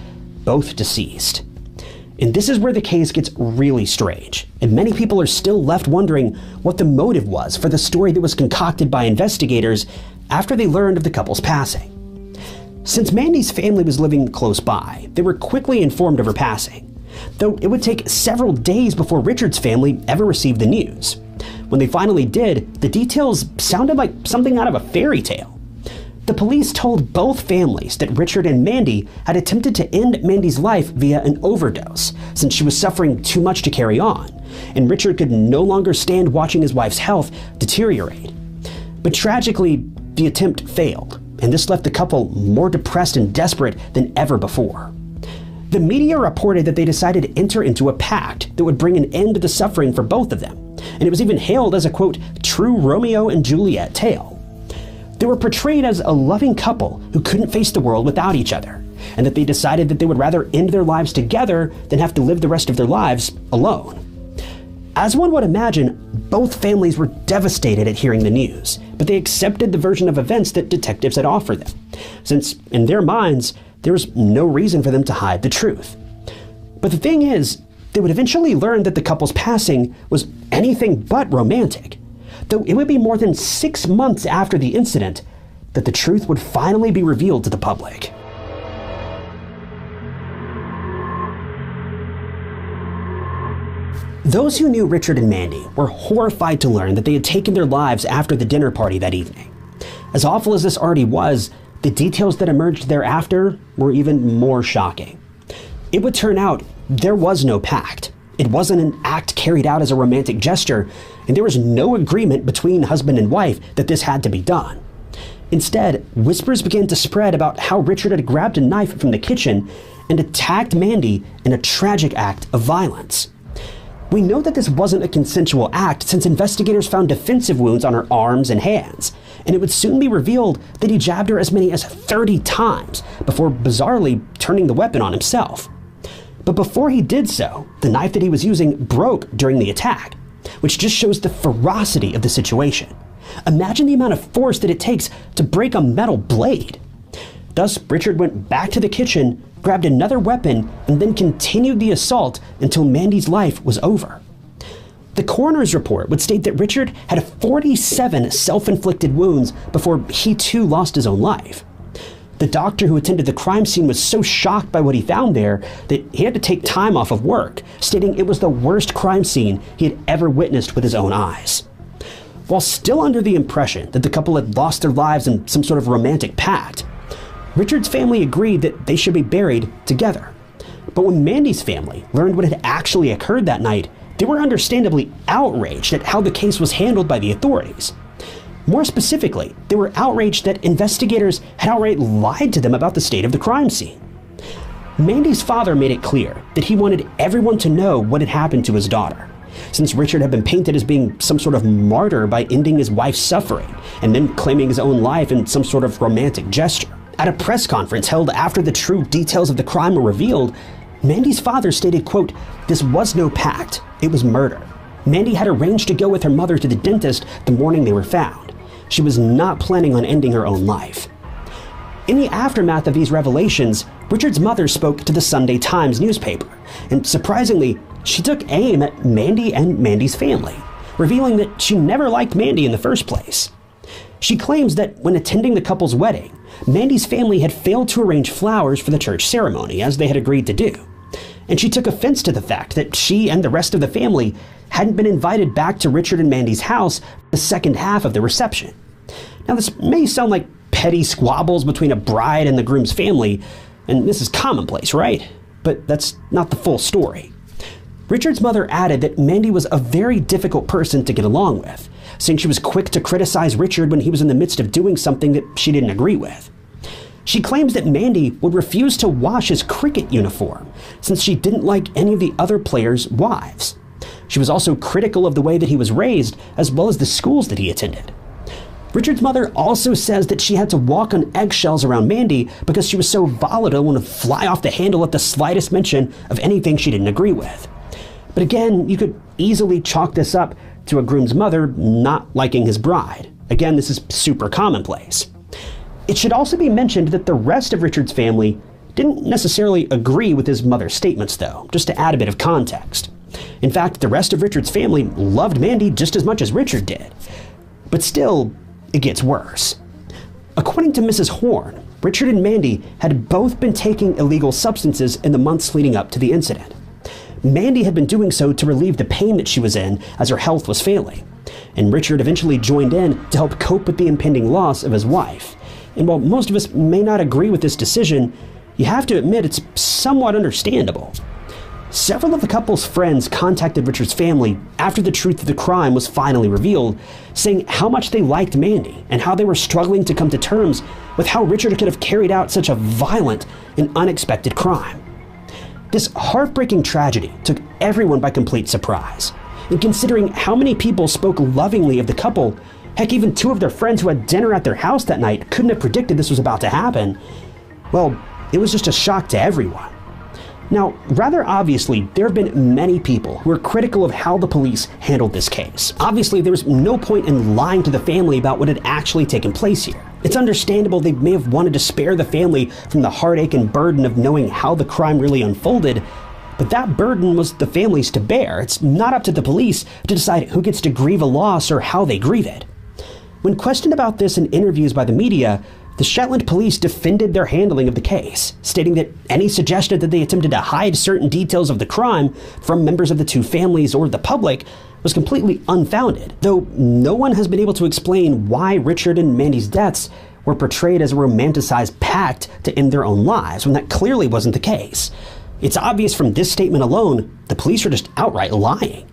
both deceased. And this is where the case gets really strange, and many people are still left wondering what the motive was for the story that was concocted by investigators after they learned of the couple's passing. Since Mandy's family was living close by, they were quickly informed of her passing, though it would take several days before Richard's family ever received the news. When they finally did, the details sounded like something out of a fairy tale. The police told both families that Richard and Mandy had attempted to end Mandy's life via an overdose, since she was suffering too much to carry on, and Richard could no longer stand watching his wife's health deteriorate. But tragically, the attempt failed, and this left the couple more depressed and desperate than ever before. The media reported that they decided to enter into a pact that would bring an end to the suffering for both of them, and it was even hailed as a, quote, true Romeo and Juliet tale. They were portrayed as a loving couple who couldn't face the world without each other, and that they decided that they would rather end their lives together than have to live the rest of their lives alone. As one would imagine, both families were devastated at hearing the news, but they accepted the version of events that detectives had offered them, since in their minds, there was no reason for them to hide the truth. But the thing is, they would eventually learn that the couple's passing was anything but romantic, though it would be more than 6 months after the incident that the truth would finally be revealed to the public. Those who knew Richard and Mandy were horrified to learn that they had taken their lives after the dinner party that evening. As awful as this already was, the details that emerged thereafter were even more shocking. It would turn out there was no pact. It wasn't an act carried out as a romantic gesture, and there was no agreement between husband and wife that this had to be done. Instead, whispers began to spread about how Richard had grabbed a knife from the kitchen and attacked Mandy in a tragic act of violence. We know that this wasn't a consensual act since investigators found defensive wounds on her arms and hands, and it would soon be revealed that he jabbed her as many as 30 times before bizarrely turning the weapon on himself. But before he did so, the knife that he was using broke during the attack, which just shows the ferocity of the situation. Imagine the amount of force that it takes to break a metal blade. Thus, Richard went back to the kitchen, grabbed another weapon, and then continued the assault until Mandy's life was over. The coroner's report would state that Richard had 47 self-inflicted wounds before he too lost his own life. The doctor who attended the crime scene was so shocked by what he found there that he had to take time off of work, stating it was the worst crime scene he had ever witnessed with his own eyes. While still under the impression that the couple had lost their lives in some sort of romantic pact, Richard's family agreed that they should be buried together. But when Mandy's family learned what had actually occurred that night, they were understandably outraged at how the case was handled by the authorities. More specifically, they were outraged that investigators had outright lied to them about the state of the crime scene. Mandy's father made it clear that he wanted everyone to know what had happened to his daughter, since Richard had been painted as being some sort of martyr by ending his wife's suffering and then claiming his own life in some sort of romantic gesture. At a press conference held after the true details of the crime were revealed, Mandy's father stated, quote, "This was no pact, it was murder. Mandy had arranged to go with her mother to the dentist the morning they were found. She was not planning on ending her own life." In the aftermath of these revelations, Richard's mother spoke to the Sunday Times newspaper, and surprisingly, she took aim at Mandy and Mandy's family, revealing that she never liked Mandy in the first place. She claims that when attending the couple's wedding, Mandy's family had failed to arrange flowers for the church ceremony, as they had agreed to do. And she took offense to the fact that she and the rest of the family hadn't been invited back to Richard and Mandy's house for the second half of the reception. Now, this may sound like petty squabbles between a bride and the groom's family, and this is commonplace, right? But that's not the full story. Richard's mother added that Mandy was a very difficult person to get along with, saying she was quick to criticize Richard when he was in the midst of doing something that she didn't agree with. She claims that Mandy would refuse to wash his cricket uniform, since she didn't like any of the other players' wives. She was also critical of the way that he was raised, as well as the schools that he attended. Richard's mother also says that she had to walk on eggshells around Mandy because she was so volatile and would fly off the handle at the slightest mention of anything she didn't agree with. But again, you could easily chalk this up to a groom's mother not liking his bride. Again, this is super commonplace. It should also be mentioned that the rest of Richard's family didn't necessarily agree with his mother's statements, though, just to add a bit of context. In fact, the rest of Richard's family loved Mandy just as much as Richard did. But still, it gets worse. According to Mrs. Horn, Richard and Mandy had both been taking illegal substances in the months leading up to the incident. Mandy had been doing so to relieve the pain that she was in as her health was failing, and Richard eventually joined in to help cope with the impending loss of his wife. And while most of us may not agree with this decision, you have to admit it's somewhat understandable. Several of the couple's friends contacted Richard's family after the truth of the crime was finally revealed, saying how much they liked Mandy and how they were struggling to come to terms with how Richard could have carried out such a violent and unexpected crime. This heartbreaking tragedy took everyone by complete surprise, and considering how many people spoke lovingly of the couple, heck, even two of their friends who had dinner at their house that night couldn't have predicted this was about to happen, well, it was just a shock to everyone. Now, rather obviously, there have been many people who are critical of how the police handled this case. Obviously, there was no point in lying to the family about what had actually taken place here. It's understandable they may have wanted to spare the family from the heartache and burden of knowing how the crime really unfolded, but that burden was the family's to bear. It's not up to the police to decide who gets to grieve a loss or how they grieve it. When questioned about this in interviews by the media, the Shetland police defended their handling of the case, stating that any suggestion that they attempted to hide certain details of the crime from members of the two families or the public was completely unfounded, though no one has been able to explain why Richard and Mandy's deaths were portrayed as a romanticized pact to end their own lives, when that clearly wasn't the case. It's obvious from this statement alone, the police are just outright lying.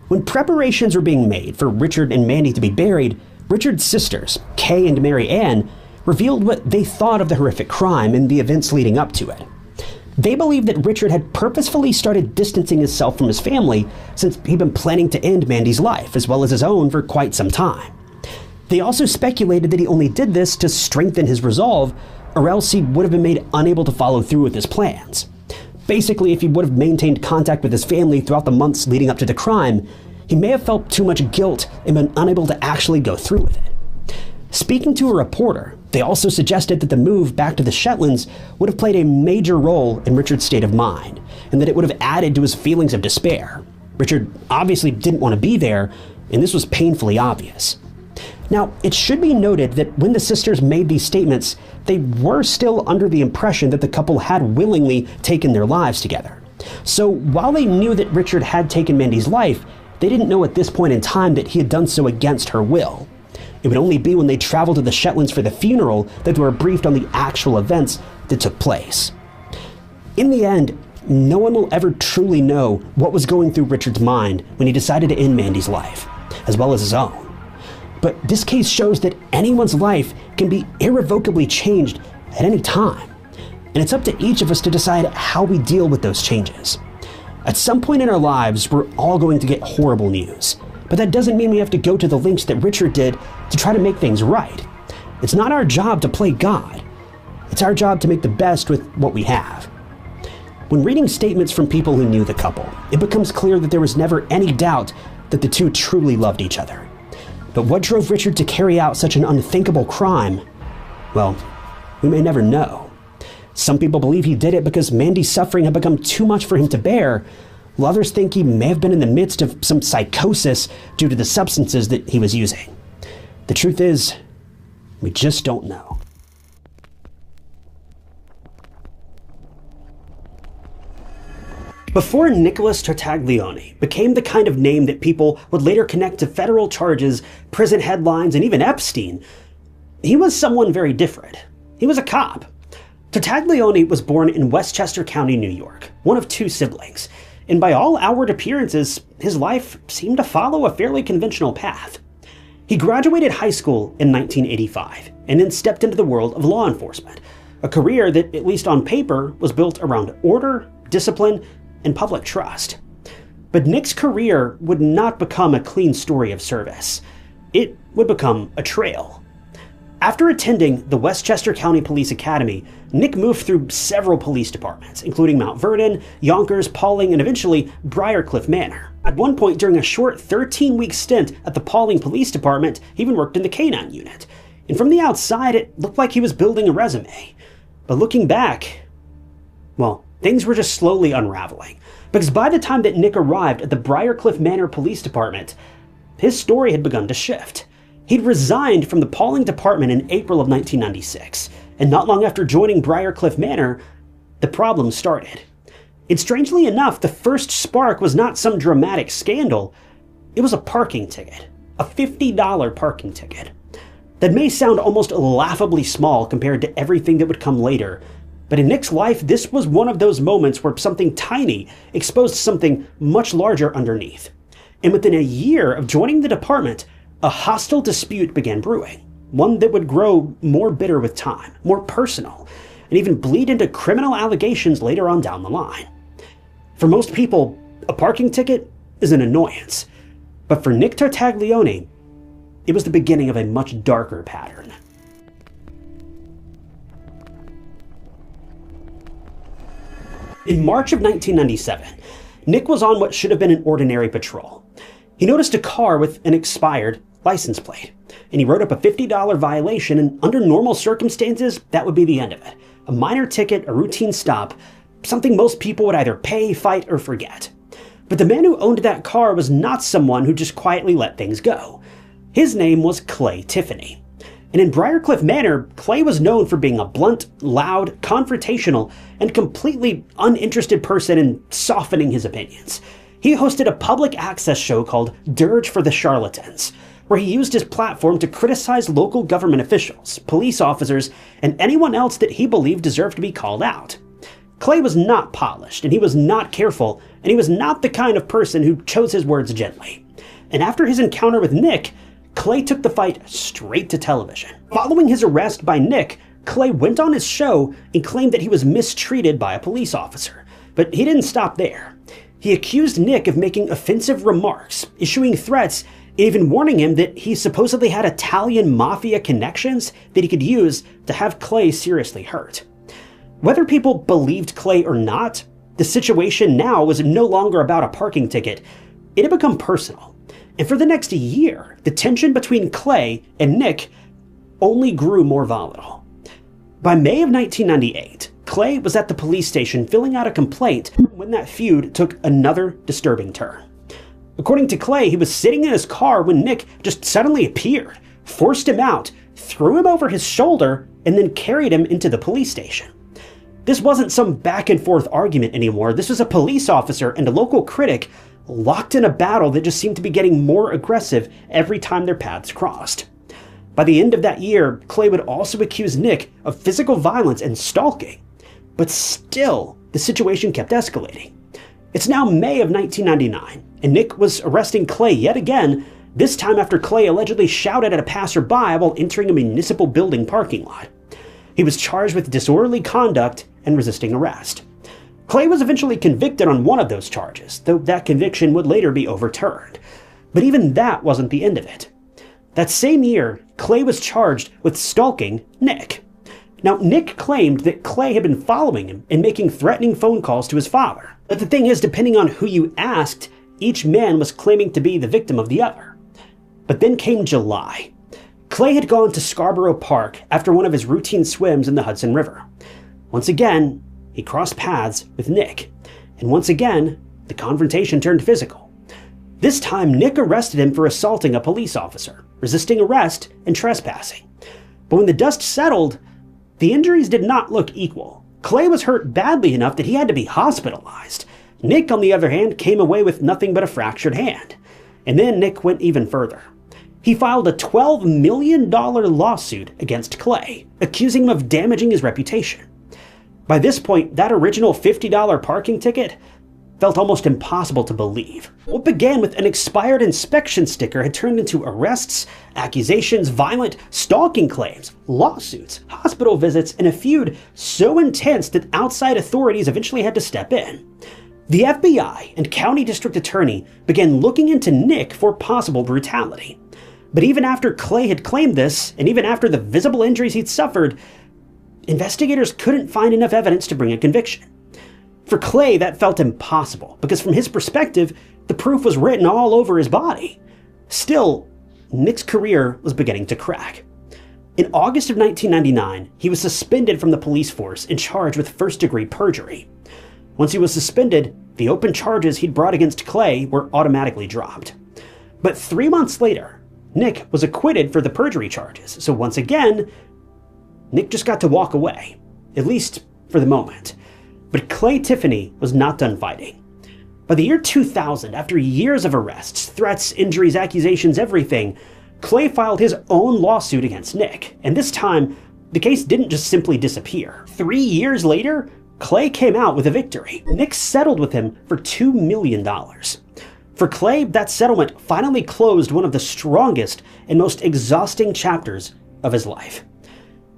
When preparations were being made for Richard and Mandy to be buried, Richard's sisters, Kay and Mary Ann, revealed what they thought of the horrific crime and the events leading up to it. They believed that Richard had purposefully started distancing himself from his family since he'd been planning to end Mandy's life, as well as his own, for quite some time. They also speculated that he only did this to strengthen his resolve, or else he would have been made unable to follow through with his plans. Basically, if he would have maintained contact with his family throughout the months leading up to the crime, he may have felt too much guilt and been unable to actually go through with it. Speaking to a reporter, they also suggested that the move back to the Shetlands would have played a major role in Richard's state of mind, and that it would have added to his feelings of despair. Richard obviously didn't want to be there, and this was painfully obvious. Now, it should be noted that when the sisters made these statements, they were still under the impression that the couple had willingly taken their lives together. So while they knew that Richard had taken Mandy's life, they didn't know at this point in time that he had done so against her will. It would only be when they traveled to the Shetlands for the funeral that they were briefed on the actual events that took place. In the end, no one will ever truly know what was going through Richard's mind when he decided to end Mandy's life, as well as his own. But this case shows that anyone's life can be irrevocably changed at any time, and it's up to each of us to decide how we deal with those changes. At some point in our lives, we're all going to get horrible news, but that doesn't mean we have to go to the lengths that Richard did to try to make things right. It's not our job to play God. It's our job to make the best with what we have. When reading statements from people who knew the couple, it becomes clear that there was never any doubt that the two truly loved each other. But what drove Richard to carry out such an unthinkable crime? Well, we may never know. Some people believe he did it because Mandy's suffering had become too much for him to bear, while others think he may have been in the midst of some psychosis due to the substances that he was using. The truth is, we just don't know. Before Nicholas Tartaglione became the kind of name that people would later connect to federal charges, prison headlines, and even Epstein, he was someone very different. He was a cop. Tartaglione was born in Westchester County, New York, one of two siblings, and by all outward appearances, his life seemed to follow a fairly conventional path. He graduated high school in 1985, and then stepped into the world of law enforcement, a career that, at least on paper, was built around order, discipline, and public trust. But Nick's career would not become a clean story of service. It would become a trail. After attending the Westchester County Police Academy, Nick moved through several police departments, including Mount Vernon, Yonkers, Pawling, and eventually Briarcliff Manor. At one point during a short 13-week stint at the Pawling Police Department, he even worked in the K-9 unit. And from the outside, it looked like he was building a resume. But looking back, well, things were just slowly unraveling, because by the time that Nick arrived at the Briarcliff Manor Police Department, his story had begun to shift. He'd resigned from the Pawling Department in April of 1996, and not long after joining Briarcliff Manor, the problem started. And strangely enough, the first spark was not some dramatic scandal. It was a parking ticket, a $50 parking ticket. That may sound almost laughably small compared to everything that would come later, but in Nick's life, this was one of those moments where something tiny exposed something much larger underneath. And within a year of joining the department, a hostile dispute began brewing, one that would grow more bitter with time, more personal, and even bleed into criminal allegations later on down the line. For most people, a parking ticket is an annoyance, but for Nick Tartaglione, it was the beginning of a much darker pattern. In March of 1997, Nick was on what should have been an ordinary patrol. He noticed a car with an expired license plate, and he wrote up a $50 violation, and under normal circumstances, that would be the end of it. A minor ticket, a routine stop, something most people would either pay, fight, or forget. But the man who owned that car was not someone who just quietly let things go. His name was Clay Tiffany. And in Briarcliff Manor, Clay was known for being a blunt, loud, confrontational, and completely uninterested person in softening his opinions. He hosted a public access show called Dirge for the Charlatans, where he used his platform to criticize local government officials, police officers, and anyone else that he believed deserved to be called out. Clay was not polished, and he was not careful, and he was not the kind of person who chose his words gently. And after his encounter with Nick, Clay took the fight straight to television. Following his arrest by Nick, Clay went on his show and claimed that he was mistreated by a police officer. But he didn't stop there. He accused Nick of making offensive remarks, issuing threats, and even warning him that he supposedly had Italian mafia connections that he could use to have Clay seriously hurt. Whether people believed Clay or not, the situation now was no longer about a parking ticket. It had become personal. And for the next year, the tension between Clay and Nick only grew more volatile. By May of 1998, Clay was at the police station filling out a complaint when that feud took another disturbing turn. According to Clay, he was sitting in his car when Nick just suddenly appeared, forced him out, threw him over his shoulder, and then carried him into the police station. This wasn't some back and forth argument anymore. This was a police officer and a local critic locked in a battle that just seemed to be getting more aggressive every time their paths crossed. By the end of that year, Clay would also accuse Nick of physical violence and stalking. But still, the situation kept escalating. It's now May of 1999, and Nick was arresting Clay yet again, this time after Clay allegedly shouted at a passerby while entering a municipal building parking lot. He was charged with disorderly conduct and resisting arrest. Clay was eventually convicted on one of those charges, though that conviction would later be overturned. But even that wasn't the end of it. That same year, Clay was charged with stalking Nick. Now, Nick claimed that Clay had been following him and making threatening phone calls to his father. But the thing is, depending on who you asked, each man was claiming to be the victim of the other. But then came July. Clay had gone to Scarborough Park after one of his routine swims in the Hudson River. Once again, he crossed paths with Nick, and once again, the confrontation turned physical. This time, Nick arrested him for assaulting a police officer, resisting arrest, and trespassing. But when the dust settled, the injuries did not look equal. Clay was hurt badly enough that he had to be hospitalized. Nick, on the other hand, came away with nothing but a fractured hand. And then Nick went even further. He filed a $12 million lawsuit against Clay, accusing him of damaging his reputation. By this point, that original $50 parking ticket felt almost impossible to believe. What began with an expired inspection sticker had turned into arrests, accusations, violent stalking claims, lawsuits, hospital visits, and a feud so intense that outside authorities eventually had to step in. The FBI and county district attorney began looking into Nick for possible brutality. But even after Clay had claimed this, and even after the visible injuries he'd suffered, investigators couldn't find enough evidence to bring a conviction. For Clay, that felt impossible, because from his perspective, the proof was written all over his body. Still, Nick's career was beginning to crack. In August of 1999, he was suspended from the police force and charged with first-degree perjury. Once he was suspended, the open charges he'd brought against Clay were automatically dropped. But 3 months later, Nick was acquitted for the perjury charges, so once again, Nick just got to walk away, at least for the moment. But Clay Tiffany was not done fighting. By the year 2000, after years of arrests, threats, injuries, accusations, everything, Clay filed his own lawsuit against Nick, and this time, the case didn't just simply disappear. 3 years later, Clay came out with a victory. Nick settled with him for $2 million. For Clay, that settlement finally closed one of the strongest and most exhausting chapters of his life.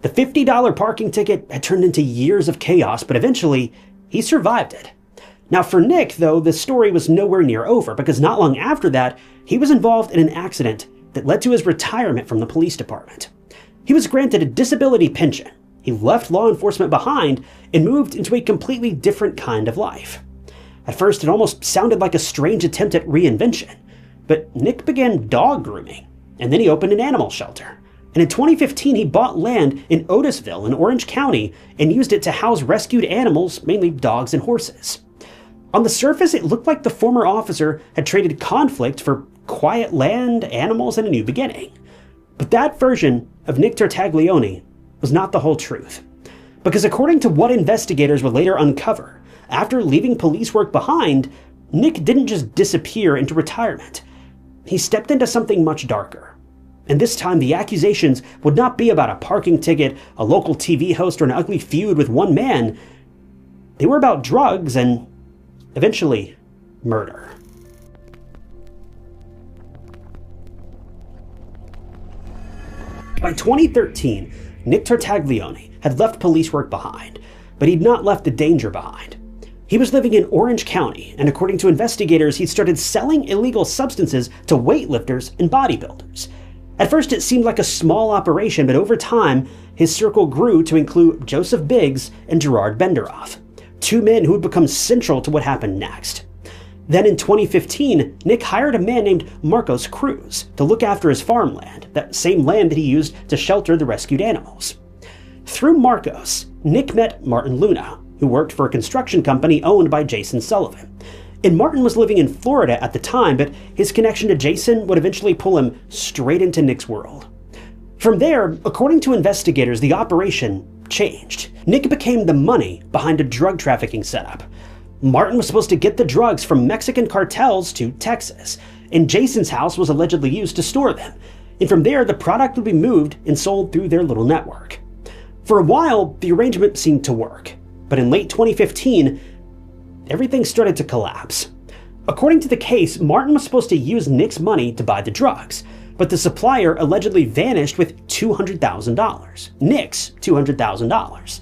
The $50 parking ticket had turned into years of chaos, but eventually, he survived it. Now for Nick, though, the story was nowhere near over, because not long after that, he was involved in an accident that led to his retirement from the police department. He was granted a disability pension. He left law enforcement behind and moved into a completely different kind of life. At first, it almost sounded like a strange attempt at reinvention, but Nick began dog grooming, and then he opened an animal shelter. And in 2015, he bought land in Otisville in Orange County and used it to house rescued animals, mainly dogs and horses. On the surface, it looked like the former officer had traded conflict for quiet land, animals, and a new beginning. But that version of Nick Tartaglione was not the whole truth. Because according to what investigators would later uncover, after leaving police work behind, Nick didn't just disappear into retirement. He stepped into something much darker. And this time, the accusations would not be about a parking ticket, a local TV host, or an ugly feud with one man. They were about drugs and, eventually, murder. By 2013, Nick Tartaglione had left police work behind, but he'd not left the danger behind. He was living in Orange County, and according to investigators, he'd started selling illegal substances to weightlifters and bodybuilders. At first, it seemed like a small operation, but over time, his circle grew to include Joseph Biggs and Gerard Benderoff, two men who would become central to what happened next. Then in 2015, Nick hired a man named Marcos Cruz to look after his farmland, that same land that he used to shelter the rescued animals. Through Marcos, Nick met Martin Luna, who worked for a construction company owned by Jason Sullivan. And Martin was living in Florida at the time, but his connection to Jason would eventually pull him straight into Nick's world. From there, according to investigators, the operation changed. Nick became the money behind a drug trafficking setup. Martin was supposed to get the drugs from Mexican cartels to Texas, and Jason's house was allegedly used to store them. And from there, the product would be moved and sold through their little network. For a while, the arrangement seemed to work, but in late 2015, everything started to collapse. According to the case, Martin was supposed to use Nick's money to buy the drugs, but the supplier allegedly vanished with $200,000. Nick's $200,000.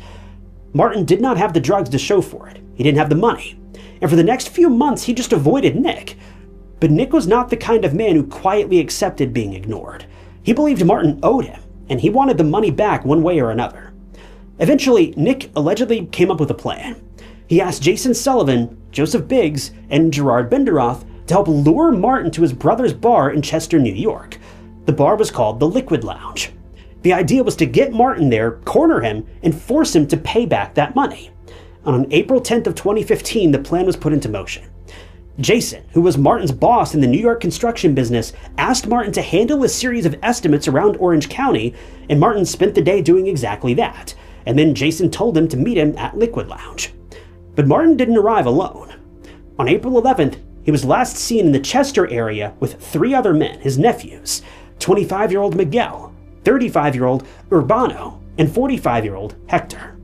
Martin did not have the drugs to show for it. He didn't have the money. And for the next few months, he just avoided Nick. But Nick was not the kind of man who quietly accepted being ignored. He believed Martin owed him, and he wanted the money back one way or another. Eventually, Nick allegedly came up with a plan. He asked Jason Sullivan, Joseph Biggs, and Gerard Benderoff to help lure Martin to his brother's bar in Chester, New York. The bar was called the Liquid Lounge. The idea was to get Martin there, corner him, and force him to pay back that money. And on April 10th of 2015, the plan was put into motion. Jason, who was Martin's boss in the New York construction business, asked Martin to handle a series of estimates around Orange County, and Martin spent the day doing exactly that. And then Jason told him to meet him at Liquid Lounge. But Martin didn't arrive alone. On April 11th, he was last seen in the Chester area with 3 other men, his nephews, 25-year-old Miguel, 35-year-old Urbano, and 45-year-old Hector.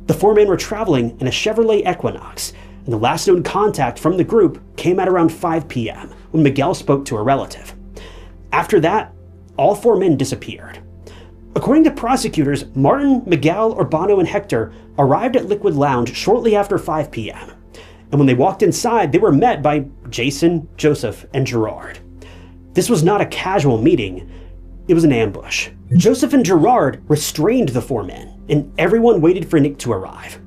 The 4 men were traveling in a Chevrolet Equinox, and the last known contact from the group came at around 5 p.m. when Miguel spoke to a relative. After that, all 4 men disappeared. According to prosecutors, Martin, Miguel, Urbano, and Hector arrived at Liquid Lounge shortly after 5 p.m. And when they walked inside, they were met by Jason, Joseph, and Gerard. This was not a casual meeting. It was an ambush. Joseph and Gerard restrained the 4 men, and everyone waited for Nick to arrive.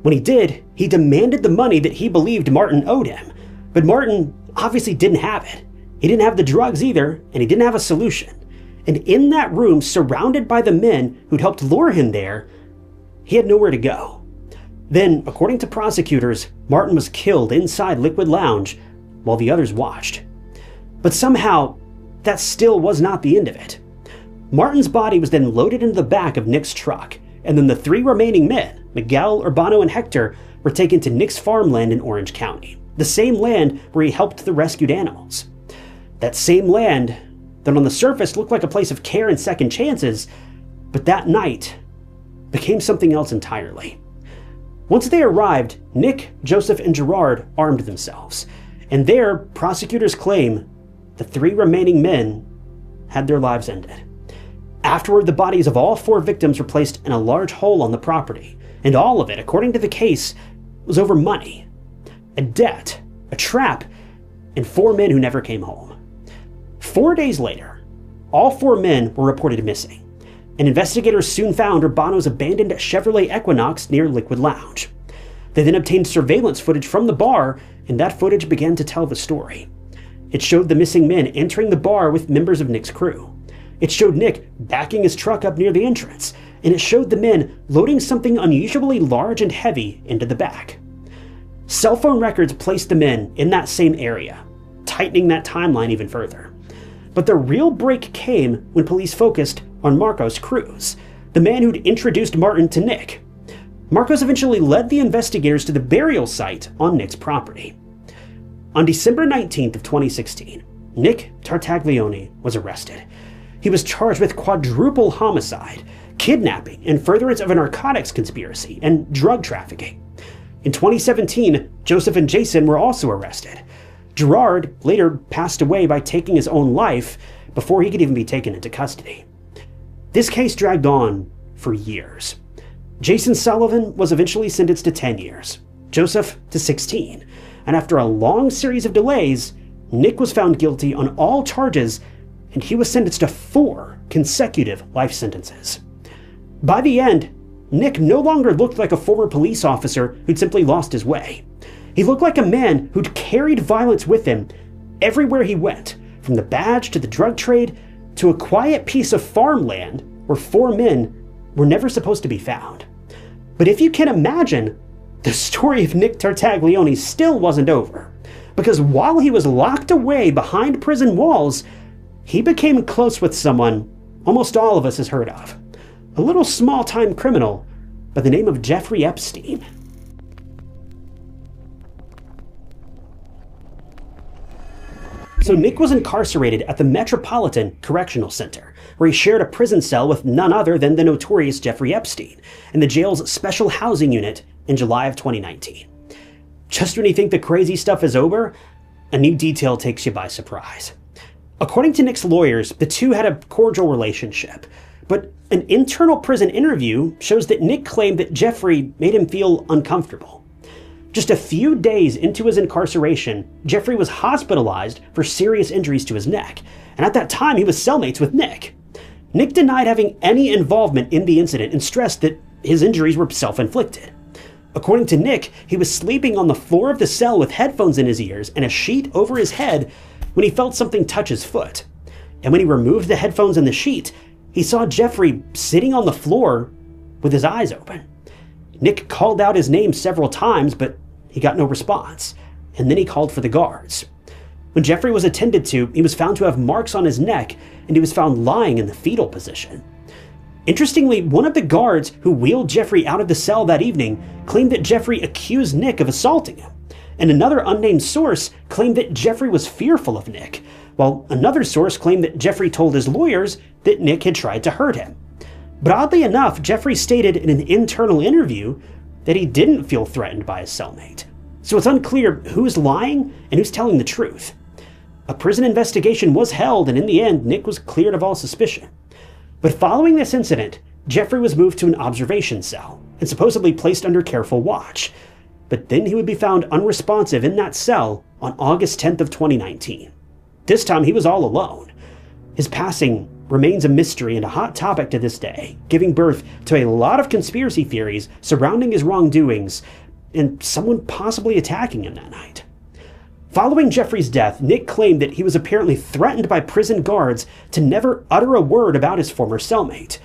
When he did, he demanded the money that he believed Martin owed him. But Martin obviously didn't have it. He didn't have the drugs either, and he didn't have a solution. And in that room, surrounded by the men who'd helped lure him there, he had nowhere to go. Then, according to prosecutors, Martin was killed inside Liquid Lounge while the others watched. But somehow, that still was not the end of it. Martin's body was then loaded into the back of Nick's truck, and then the 3 remaining men, Miguel, Urbano, and Hector, were taken to Nick's farmland in Orange County, the same land where he helped the rescued animals. That same land that on the surface looked like a place of care and second chances, but that night became something else entirely. Once they arrived, Nick, Joseph, and Gerard armed themselves, and there, prosecutors claim the 3 remaining men had their lives ended. Afterward, the bodies of all 4 victims were placed in a large hole on the property, and all of it, according to the case, was over money, a debt, a trap, and 4 men who never came home. 4 days later, all 4 men were reported missing, and investigators soon found Urbano's abandoned Chevrolet Equinox near Liquid Lounge. They then obtained surveillance footage from the bar, and that footage began to tell the story. It showed the missing men entering the bar with members of Nick's crew. It showed Nick backing his truck up near the entrance, and it showed the men loading something unusually large and heavy into the back. Cell phone records placed the men in that same area, tightening that timeline even further. But the real break came when police focused on Marcos Cruz, the man who'd introduced Martin to Nick. Marcos eventually led the investigators to the burial site on Nick's property. On December 19th of 2016, Nick Tartaglione was arrested. He was charged with quadruple homicide, kidnapping, and furtherance of a narcotics conspiracy, and drug trafficking. In 2017, Joseph and Jason were also arrested. Gerard later passed away by taking his own life before he could even be taken into custody. This case dragged on for years. Jason Sullivan was eventually sentenced to 10 years, Joseph to 16, and after a long series of delays, Nick was found guilty on all charges, and he was sentenced to 4 consecutive life sentences. By the end, Nick no longer looked like a former police officer who'd simply lost his way. He looked like a man who'd carried violence with him everywhere he went, from the badge to the drug trade to a quiet piece of farmland where 4 men were never supposed to be found. But if you can imagine, the story of Nick Tartaglione still wasn't over, because while he was locked away behind prison walls, he became close with someone almost all of us has heard of, a little small-time criminal by the name of Jeffrey Epstein. So Nick was incarcerated at the Metropolitan Correctional Center, where he shared a prison cell with none other than the notorious Jeffrey Epstein, in the jail's special housing unit in July of 2019. Just when you think the crazy stuff is over, a new detail takes you by surprise. According to Nick's lawyers, the two had a cordial relationship, but an internal prison interview shows that Nick claimed that Jeffrey made him feel uncomfortable. Just a few days into his incarceration, Jeffrey was hospitalized for serious injuries to his neck, and at that time he was cellmates with Nick. Nick denied having any involvement in the incident and stressed that his injuries were self-inflicted. According to Nick, he was sleeping on the floor of the cell with headphones in his ears and a sheet over his head when he felt something touch his foot. And when he removed the headphones and the sheet, he saw Jeffrey sitting on the floor with his eyes open. Nick called out his name several times, but he got no response, and then he called for the guards. When Jeffrey was attended to, he was found to have marks on his neck, and he was found lying in the fetal position. Interestingly, one of the guards who wheeled Jeffrey out of the cell that evening claimed that Jeffrey accused Nick of assaulting him, and another unnamed source claimed that Jeffrey was fearful of Nick, while another source claimed that Jeffrey told his lawyers that Nick had tried to hurt him. But oddly enough, Jeffrey stated in an internal interview that he didn't feel threatened by his cellmate. So it's unclear who's lying and who's telling the truth. A prison investigation was held, and in the end, Nick was cleared of all suspicion. But following this incident, Jeffrey was moved to an observation cell and supposedly placed under careful watch. But then he would be found unresponsive in that cell on August 10th of 2019. This time he was all alone. His passing remains a mystery and a hot topic to this day, giving birth to a lot of conspiracy theories surrounding his wrongdoings and someone possibly attacking him that night. Following Jeffrey's death, Nick claimed that he was apparently threatened by prison guards to never utter a word about his former cellmate.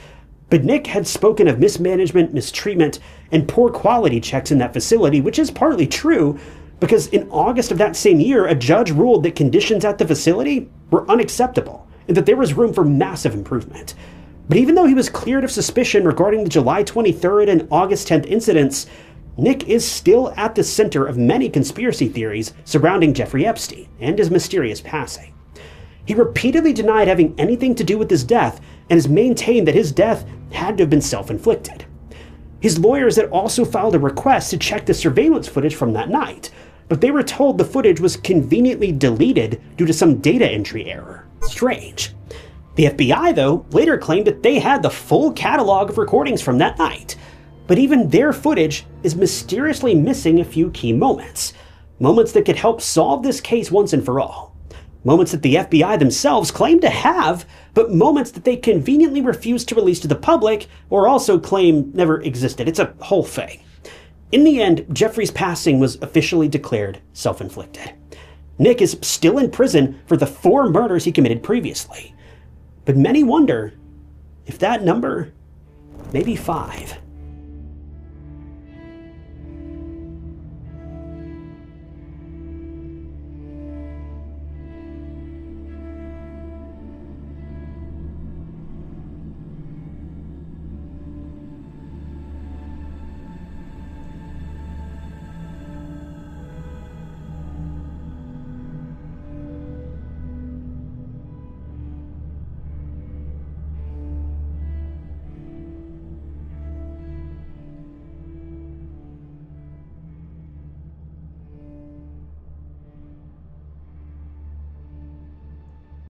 But Nick had spoken of mismanagement, mistreatment, and poor quality checks in that facility, which is partly true, because in August of that same year, a judge ruled that conditions at the facility were unacceptable and that there was room for massive improvement. But even though he was cleared of suspicion regarding the July 23rd and August 10th incidents, Nick is still at the center of many conspiracy theories surrounding Jeffrey Epstein and his mysterious passing. He repeatedly denied having anything to do with his death and has maintained that his death had to have been self-inflicted. His lawyers had also filed a request to check the surveillance footage from that night, but they were told the footage was conveniently deleted due to some data entry error. Strange. The FBI, though, later claimed that they had the full catalog of recordings from that night, but even their footage is mysteriously missing a few key moments. Moments that could help solve this case once and for all. Moments that the FBI themselves claim to have, but moments that they conveniently refuse to release to the public or also claim never existed. It's a whole thing. In the end, Jeffrey's passing was officially declared self-inflicted. Nick is still in prison for the 4 murders he committed previously. But many wonder if that number may be 5.